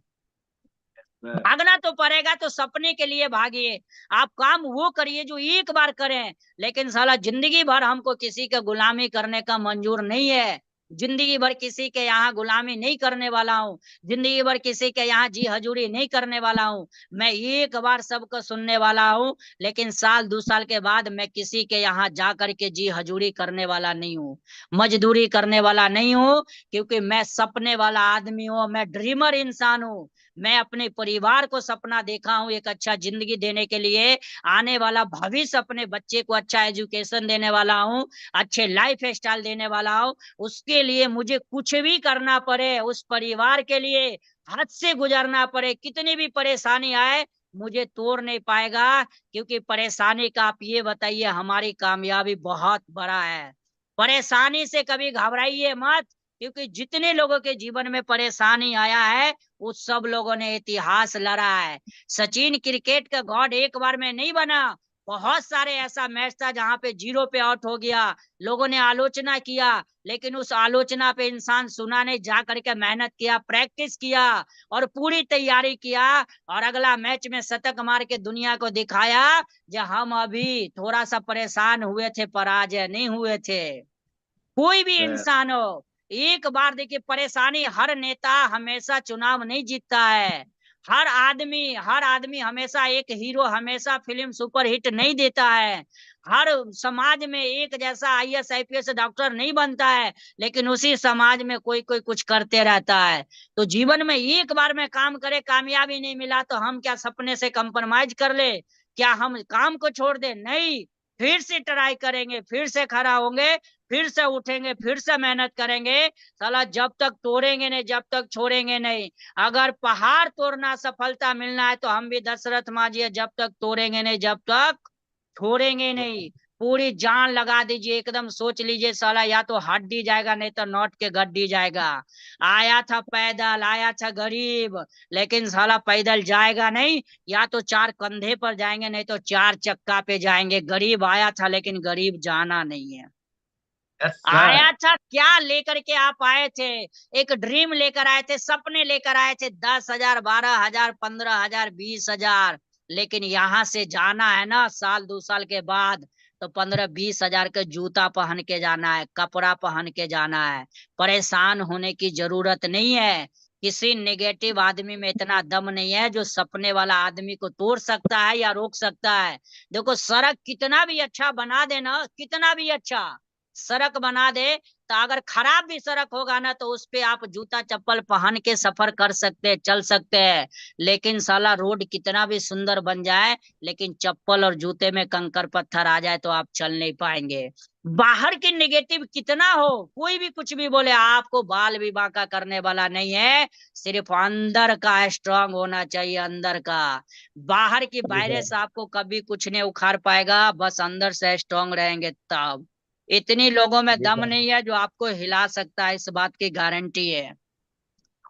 भागना तो पड़ेगा, तो सपने के लिए भागिए। आप काम वो करिए जो एक बार करें। लेकिन साला जिंदगी भर हमको किसी का गुलामी करने का मंजूर नहीं है। जिंदगी भर किसी के यहाँ गुलामी नहीं करने वाला हूँ। जिंदगी भर किसी के यहाँ जी हजूरी नहीं करने वाला हूँ। मैं एक बार सबको सुनने वाला हूँ, लेकिन साल 2 साल के बाद मैं किसी के यहाँ जा करके जी हजूरी करने वाला नहीं हूँ, मजदूरी करने वाला नहीं हूँ। क्योंकि मैं सपने वाला आदमी हूँ, मैं ड्रीमर इंसान हूँ। मैं अपने परिवार को सपना देखा हूँ एक अच्छा जिंदगी देने के लिए, आने वाला भविष्य अपने बच्चे को अच्छा एजुकेशन देने वाला हूँ, अच्छे लाइफ स्टाइल देने वाला हूँ। उसके लिए मुझे कुछ भी करना पड़े, उस परिवार के लिए हद से गुजरना पड़े, कितनी भी परेशानी आए, मुझे तोड़ नहीं पाएगा। क्योंकि परेशानी का आप ये बताइए, हमारी कामयाबी बहुत बड़ा है। परेशानी से कभी घबराइए मत, क्योंकि जितने लोगों के जीवन में परेशानी आया है उस सब लोगों ने इतिहास लड़ा है। सचिन क्रिकेट का गॉड एक बार में नहीं बना। बहुत सारे ऐसा मैच था जहां पे 0 पे आउट हो गया, लोगों ने आलोचना किया, लेकिन उस आलोचना पे इंसान सुना नहीं, जा करके मेहनत किया, प्रैक्टिस किया और पूरी तैयारी किया। और अगला मैच में शतक मार के दुनिया को दिखाया कि हम अभी थोड़ा सा परेशान हुए थे, पराजय नहीं हुए थे। कोई भी इंसान हो, एक बार देखिए, परेशानी, हर नेता हमेशा चुनाव नहीं जीतता है। हर आदमी हमेशा एक हीरो, हमेशा फिल्म सुपर हिट नहीं देता है। हर समाज में एक जैसा आईएएस आईपीएस डॉक्टर नहीं बनता है। लेकिन उसी समाज में कोई कोई कुछ करते रहता है। तो जीवन में एक बार में काम करे, कामयाबी नहीं मिला तो हम क्या सपने से कंप्रोमाइज कर ले? क्या हम काम को छोड़ दे? नहीं, फिर से ट्राई करेंगे, फिर से खड़ा होंगे, फिर से उठेंगे, फिर से मेहनत करेंगे। साला जब तक तोड़ेंगे नहीं, जब तक छोड़ेंगे नहीं। अगर पहाड़ तोड़ना सफलता मिलना है तो हम भी दशरथ मांझी है, जब तक तोड़ेंगे नहीं, जब तक छोड़ेंगे नहीं। पूरी जान लगा दीजिए, एकदम सोच लीजिए, साला या तो हड्डी जाएगा नहीं तो नोट के गड्डी जाएगा। आया था पैदल, आया था गरीब, लेकिन साला पैदल जाएगा नहीं, या तो 4 कंधे पर जाएंगे नहीं तो 4 चक्का पे जाएंगे। गरीब आया था लेकिन गरीब जाना नहीं है। Yes sir. आया था क्या लेकर के आप आए थे? एक ड्रीम लेकर आए थे, सपने लेकर आए थे, 10,000, 12,000, 15,000, 20,000। लेकिन यहाँ से जाना है ना साल 2 साल के बाद, तो 15-20 हजार का जूता पहन के जाना है, कपड़ा पहन के जाना है। परेशान होने की जरूरत नहीं है। किसी नेगेटिव आदमी में इतना दम नहीं है जो सपने वाला आदमी को तोड़ सकता है या रोक सकता है। देखो, सड़क कितना भी अच्छा बना देना, कितना भी अच्छा, सड़क बना दे, तो अगर खराब भी सड़क होगा ना तो उस पे आप जूता चप्पल पहन के सफर कर सकते हैं, चल सकते हैं। लेकिन साला रोड कितना भी सुंदर बन जाए, लेकिन चप्पल और जूते में कंकर पत्थर आ जाए तो आप चल नहीं पाएंगे। बाहर की नेगेटिव कितना हो, कोई भी कुछ भी बोले, आपको बाल विवाह का करने वाला नहीं है। सिर्फ अंदर का स्ट्रांग होना चाहिए, अंदर का। बाहर की जी वायरस सर। आपको कभी कुछ नहीं उखाड़ पाएगा, बस अंदर से स्ट्रांग रहेंगे तब। इतनी लोगों में जी दम सर। नहीं है जो आपको हिला सकता है, इस बात की गारंटी है।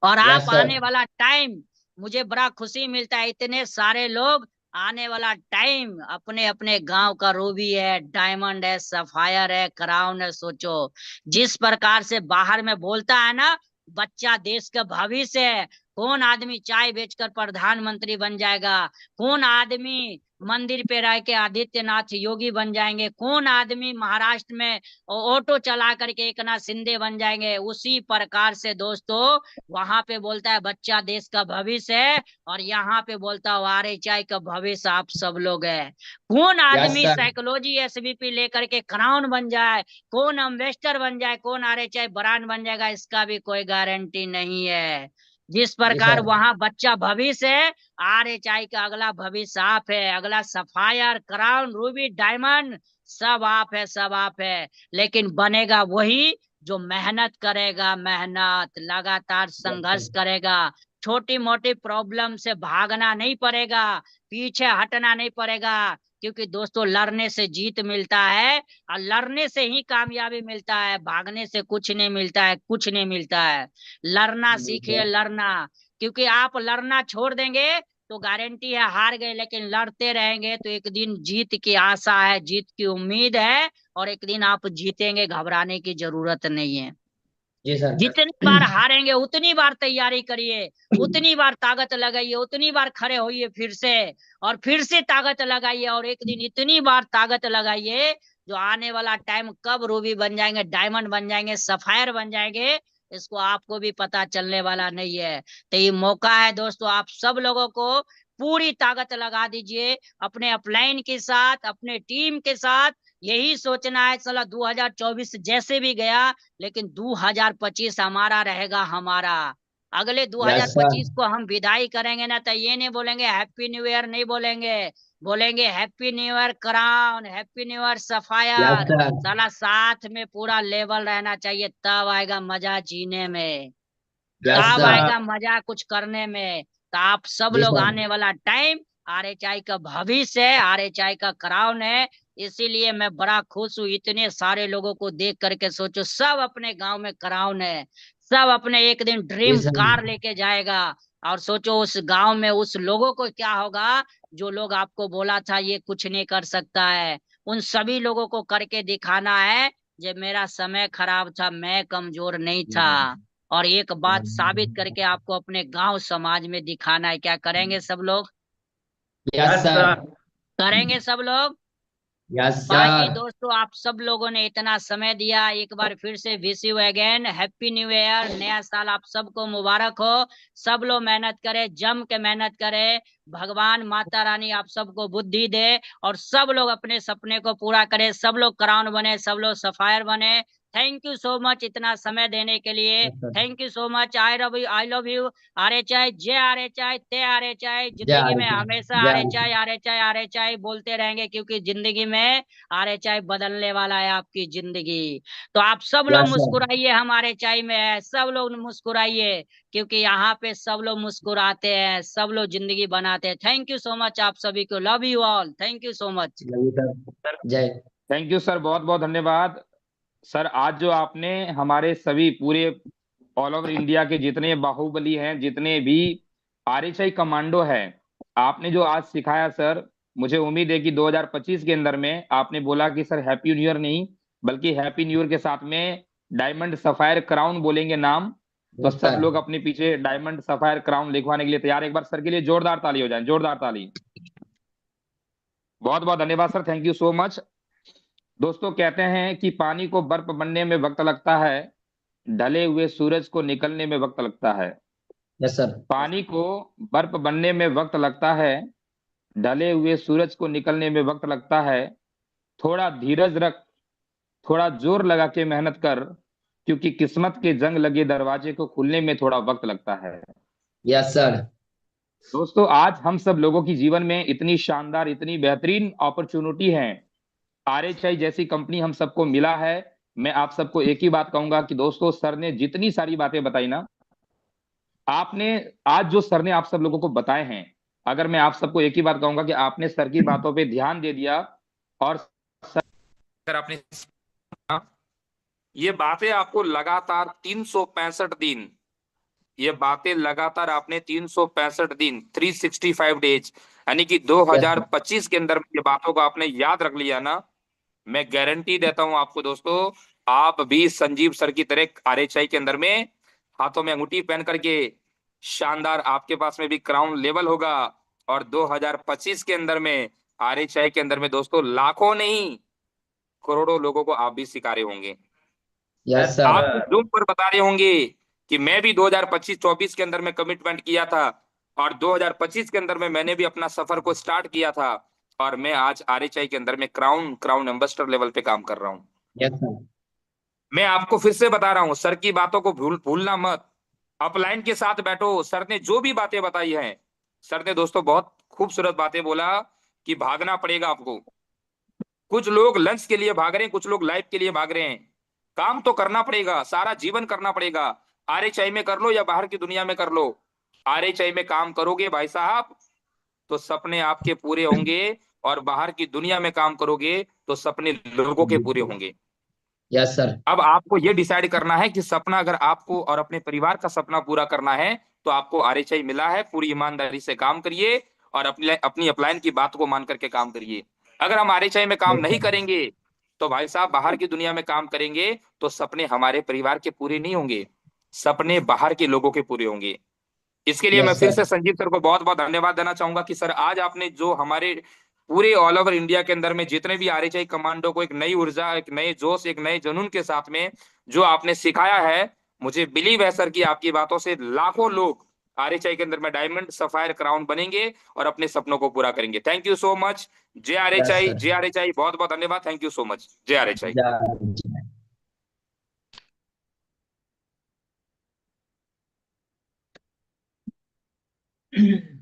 और आप यस सर। आने वाला टाइम, मुझे बड़ा खुशी मिलता है, इतने सारे लोग आने वाला टाइम अपने अपने गांव का रूबी है, डायमंड है, सफायर है, क्राउन है। सोचो जिस प्रकार से बाहर में बोलता है ना, बच्चा देश का भविष्य है। कौन आदमी चाय बेचकर प्रधानमंत्री बन जाएगा, कौन आदमी मंदिर पे रह के आदित्यनाथ योगी बन जाएंगे, कौन आदमी महाराष्ट्र में ऑटो चला करके एक नाथ शिंदे बन जाएंगे, उसी प्रकार से दोस्तों वहां पे बोलता है बच्चा देश का भविष्य है, और यहाँ पे बोलता है वारे चाय का भविष्य आप सब लोग है। कौन यस आदमी सर। साइकोलॉजी एसबीपी लेकर के क्राउन बन जाए, कौन इन्वेस्टर बन जाए, कौन आरे चाय ब्रांड बन जाएगा, इसका भी कोई गारंटी नहीं है। जिस जी प्रकार सर। वहां बच्चा भविष्य है, आरे चाय का अगला भविष्य आप है, अगला सफायर, क्राउन, रूबी, डायमंड, सब आप है, सब आप है। लेकिन बनेगा वही जो मेहनत करेगा, मेहनत लगातार यस संघर्ष सर। करेगा। छोटी मोटी प्रॉब्लम से भागना नहीं पड़ेगा, पीछे हटना नहीं पड़ेगा। क्योंकि दोस्तों लड़ने से जीत मिलता है, और लड़ने से ही कामयाबी मिलता है, भागने से कुछ नहीं मिलता है, कुछ नहीं मिलता है। लड़ना जी सीखिए, सर। लड़ना। क्योंकि आप लड़ना छोड़ देंगे तो गारंटी है हार गए, लेकिन लड़ते रहेंगे तो एक दिन जीत की आशा है, जीत की उम्मीद है, और एक दिन आप जीतेंगे, घबराने की जरूरत नहीं है। जी सर। जितनी बार हारेंगे उतनी बार तैयारी करिए, उतनी बार ताकत लगाइए, उतनी बार खड़े होइए फिर से, और फिर से ताकत लगाइए, और एक दिन इतनी बार ताकत लगाइए जो आने वाला टाइम कब रूबी बन जाएंगे, डायमंड बन जाएंगे, सफायर बन जाएंगे, इसको आपको भी पता चलने वाला नहीं है। तो ये मौका है दोस्तों, आप सब लोगों को पूरी ताकत लगा दीजिए, अपने अपलाइन के साथ, अपने टीम के साथ। यही सोचना है साला 2024 जैसे भी गया, लेकिन 2025 हमारा रहेगा, हमारा। अगले यस सर। 2025 को हम विदाई करेंगे ना, तो ये नहीं बोलेंगे हैप्पी न्यू ईयर, नहीं बोलेंगे, बोलेंगे happy new year crown, happy new year yes sapphire. Sir. साला साथ में पूरा लेवल रहना चाहिए, तब आएगा मजा जीने में, यस तब सर। आएगा मजा कुछ करने में। तो आप सब जी लोग सर। आने वाला टाइम आरएचआई का भविष्य है, आरएचआई का क्राउन है। इसीलिए मैं बड़ा खुश हूँ, इतने सारे लोगों को देख करके। सोचो सब अपने गांव में क्राउन है, सब अपने एक दिन जी ड्रीम सर। कार लेके जाएगा। और सोचो उस गांव में उस लोगों को क्या होगा, जो लोग आपको बोला था ये कुछ नहीं कर सकता है, उन सभी लोगों को करके दिखाना है। जब मेरा समय खराब था, मैं कमजोर नहीं था, और एक बात साबित करके आपको अपने गांव समाज में दिखाना है। क्या करेंगे सब लोग, यस सर। करेंगे सब लोग। यस बाकी सर। दोस्तों आप सब लोगों ने इतना समय दिया, एक बार फिर से wish you again happy new year, नया साल आप सबको मुबारक हो। सब लोग मेहनत करें, जम के मेहनत करें, भगवान माता रानी आप सबको बुद्धि दे, और सब लोग अपने सपने को पूरा करें, सब लोग क्राउन बने, सब लोग सफायर बने। थैंक यू सो मच इतना समय देने के लिए, yes sir. Thank you so much, I love you. आरे चाहे जय आरे चाहे ते आरे चाहे, जय जिंदगी में आदित्य। हमेशा जय आरे आदित्य। चाहे आरे चाहे आरे चाहे बोलते रहेंगे, क्योंकि जिंदगी में आरे चाय बदलने वाला है आपकी जिंदगी। तो आप सब लोग यस सर। मुस्कुराइए, हमारे चाय में है, सब लोग मुस्कुराइए, क्योंकि यहाँ पे सब लोग मुस्कुराते हैं, सब लोग जिंदगी बनाते हैं। थैंक यू सो मच, आप सभी को love you all, thank you so much. Lalit sir. जय। थैंक यू सर, बहुत बहुत धन्यवाद। सर आज जो आपने हमारे सभी पूरे ऑल ओवर इंडिया के जितने बाहुबली हैं, जितने भी आरएचआई कमांडो है, आपने जो आज सिखाया सर, मुझे उम्मीद है कि 2025 के अंदर में आपने बोला कि सर हैप्पी न्यू ईयर नहीं, बल्कि हैप्पी न्यू ईयर के साथ में डायमंड सफायर क्राउन बोलेंगे नाम। तो यस सब सर। लोग अपने पीछे डायमंड सफायर क्राउन लिखवाने के लिए तैयार। एक बार सर के लिए जोरदार ताली हो जाए, जोरदार ताली। बहुत बहुत धन्यवाद sir, thank you so much. दोस्तों कहते हैं कि पानी को बर्फ बनने में वक्त लगता है, ढले हुए सूरज को निकलने में वक्त लगता है। Yes sir. पानी को बर्फ बनने में वक्त लगता है, ढले हुए सूरज को निकलने में वक्त लगता है। थोड़ा धीरज रख, थोड़ा जोर लगा के मेहनत कर, क्योंकि किस्मत के जंग लगे दरवाजे को खुलने में थोड़ा वक्त लगता है। Yes sir. दोस्तों, आज हम सब लोगों की जीवन में इतनी शानदार, इतनी बेहतरीन अपॉर्चुनिटी है, आरएचआई जैसी कंपनी हम सबको मिला है। मैं आप सबको एक ही बात कहूंगा कि दोस्तों, सर ने जितनी सारी बातें बताई ना, आपने आज जो सर ने आप सब लोगों को बताए हैं, अगर मैं आप सबको एक ही बात कहूंगा कि आपने सर की बातों पे ध्यान दे दिया और अगर आपने, ये बातें आपको लगातार 365 दिन, ये बातें लगातार आपने 365 दिन, 365 डेज, यानी कि यस सर। 2025 के अंदर ये बातों को आपने याद रख लिया ना, मैं गारंटी देता हूं आपको दोस्तों, आप भी संजीव सर की तरह आरएचआई के अंदर में हाथों में अंगूठी पहन करके शानदार, आपके पास में भी क्राउन लेवल होगा। और 2025 के अंदर में आरएचआई के अंदर में दोस्तों लाखों नहीं, करोड़ों लोगों को आप भी सिखा रहे होंगे। Yes sir. आप जूम पर बता रहे होंगे कि मैं भी 2025-24 के अंदर में कमिटमेंट किया था, और 2025 के अंदर में मैंने भी अपना सफर को स्टार्ट किया था, और मैं आज आरएचआई के अंदर में क्राउन क्राउन एम्बेसडर लेवल पे काम कर रहा हूं। Yes sir. मैं आपको फिर से बता रहा हूं, सर की बातों को भूलना मत। अपलाइन के साथ बैठो। सर ने जो भी बातें बताई हैं, सर ने दोस्तों बहुत खूबसूरत बातें बोला कि भागना पड़ेगा आपको। कुछ लोग लंच के लिए भाग रहे हैं, कुछ लोग लाइफ के लिए भाग रहे हैं। काम तो करना पड़ेगा, सारा जीवन करना पड़ेगा। आरएचआई में कर लो या बाहर की दुनिया में कर लो, आरएचआई में काम करोगे भाई साहब तो सपने आपके पूरे होंगे, और बाहर की दुनिया में काम करोगे तो सपने लोगों के पूरे होंगे। Yes sir. अब आपको यह डिसाइड करना है कि सपना अगर आपको और अपने परिवार का सपना पूरा करना है, तो आपको आरएचआई मिला है, पूरी ईमानदारी से काम करिए और अपनी अपनी अपलाइन की बात को मान करके काम करिए। अगर हम आरएचआई में काम यस नहीं सर। करेंगे, तो भाई साहब बाहर की दुनिया में काम करेंगे तो सपने हमारे परिवार के पूरे नहीं होंगे, सपने बाहर के लोगों के पूरे होंगे। इसके लिए मैं यस फिर सर। से संजीव सर को बहुत बहुत धन्यवाद देना चाहूंगा कि सर आज आपने जो हमारे पूरे ऑल ओवर इंडिया के अंदर में जितने भी आरएचआई कमांडो को एक नई ऊर्जा, एक नए जोश, एक नए जुनून के साथ में जो आपने सिखाया है, मुझे बिलीव है सर कि आपकी बातों से लाखों लोग आरएचआई के अंदर में डायमंड सफायर क्राउन बनेंगे और अपने सपनों को पूरा करेंगे। Thank you so much. जय यस आरएचआई, सर। जय आरएचआई, बहुत बहुत धन्यवाद। Thank you so much. जय आरएचआई। जय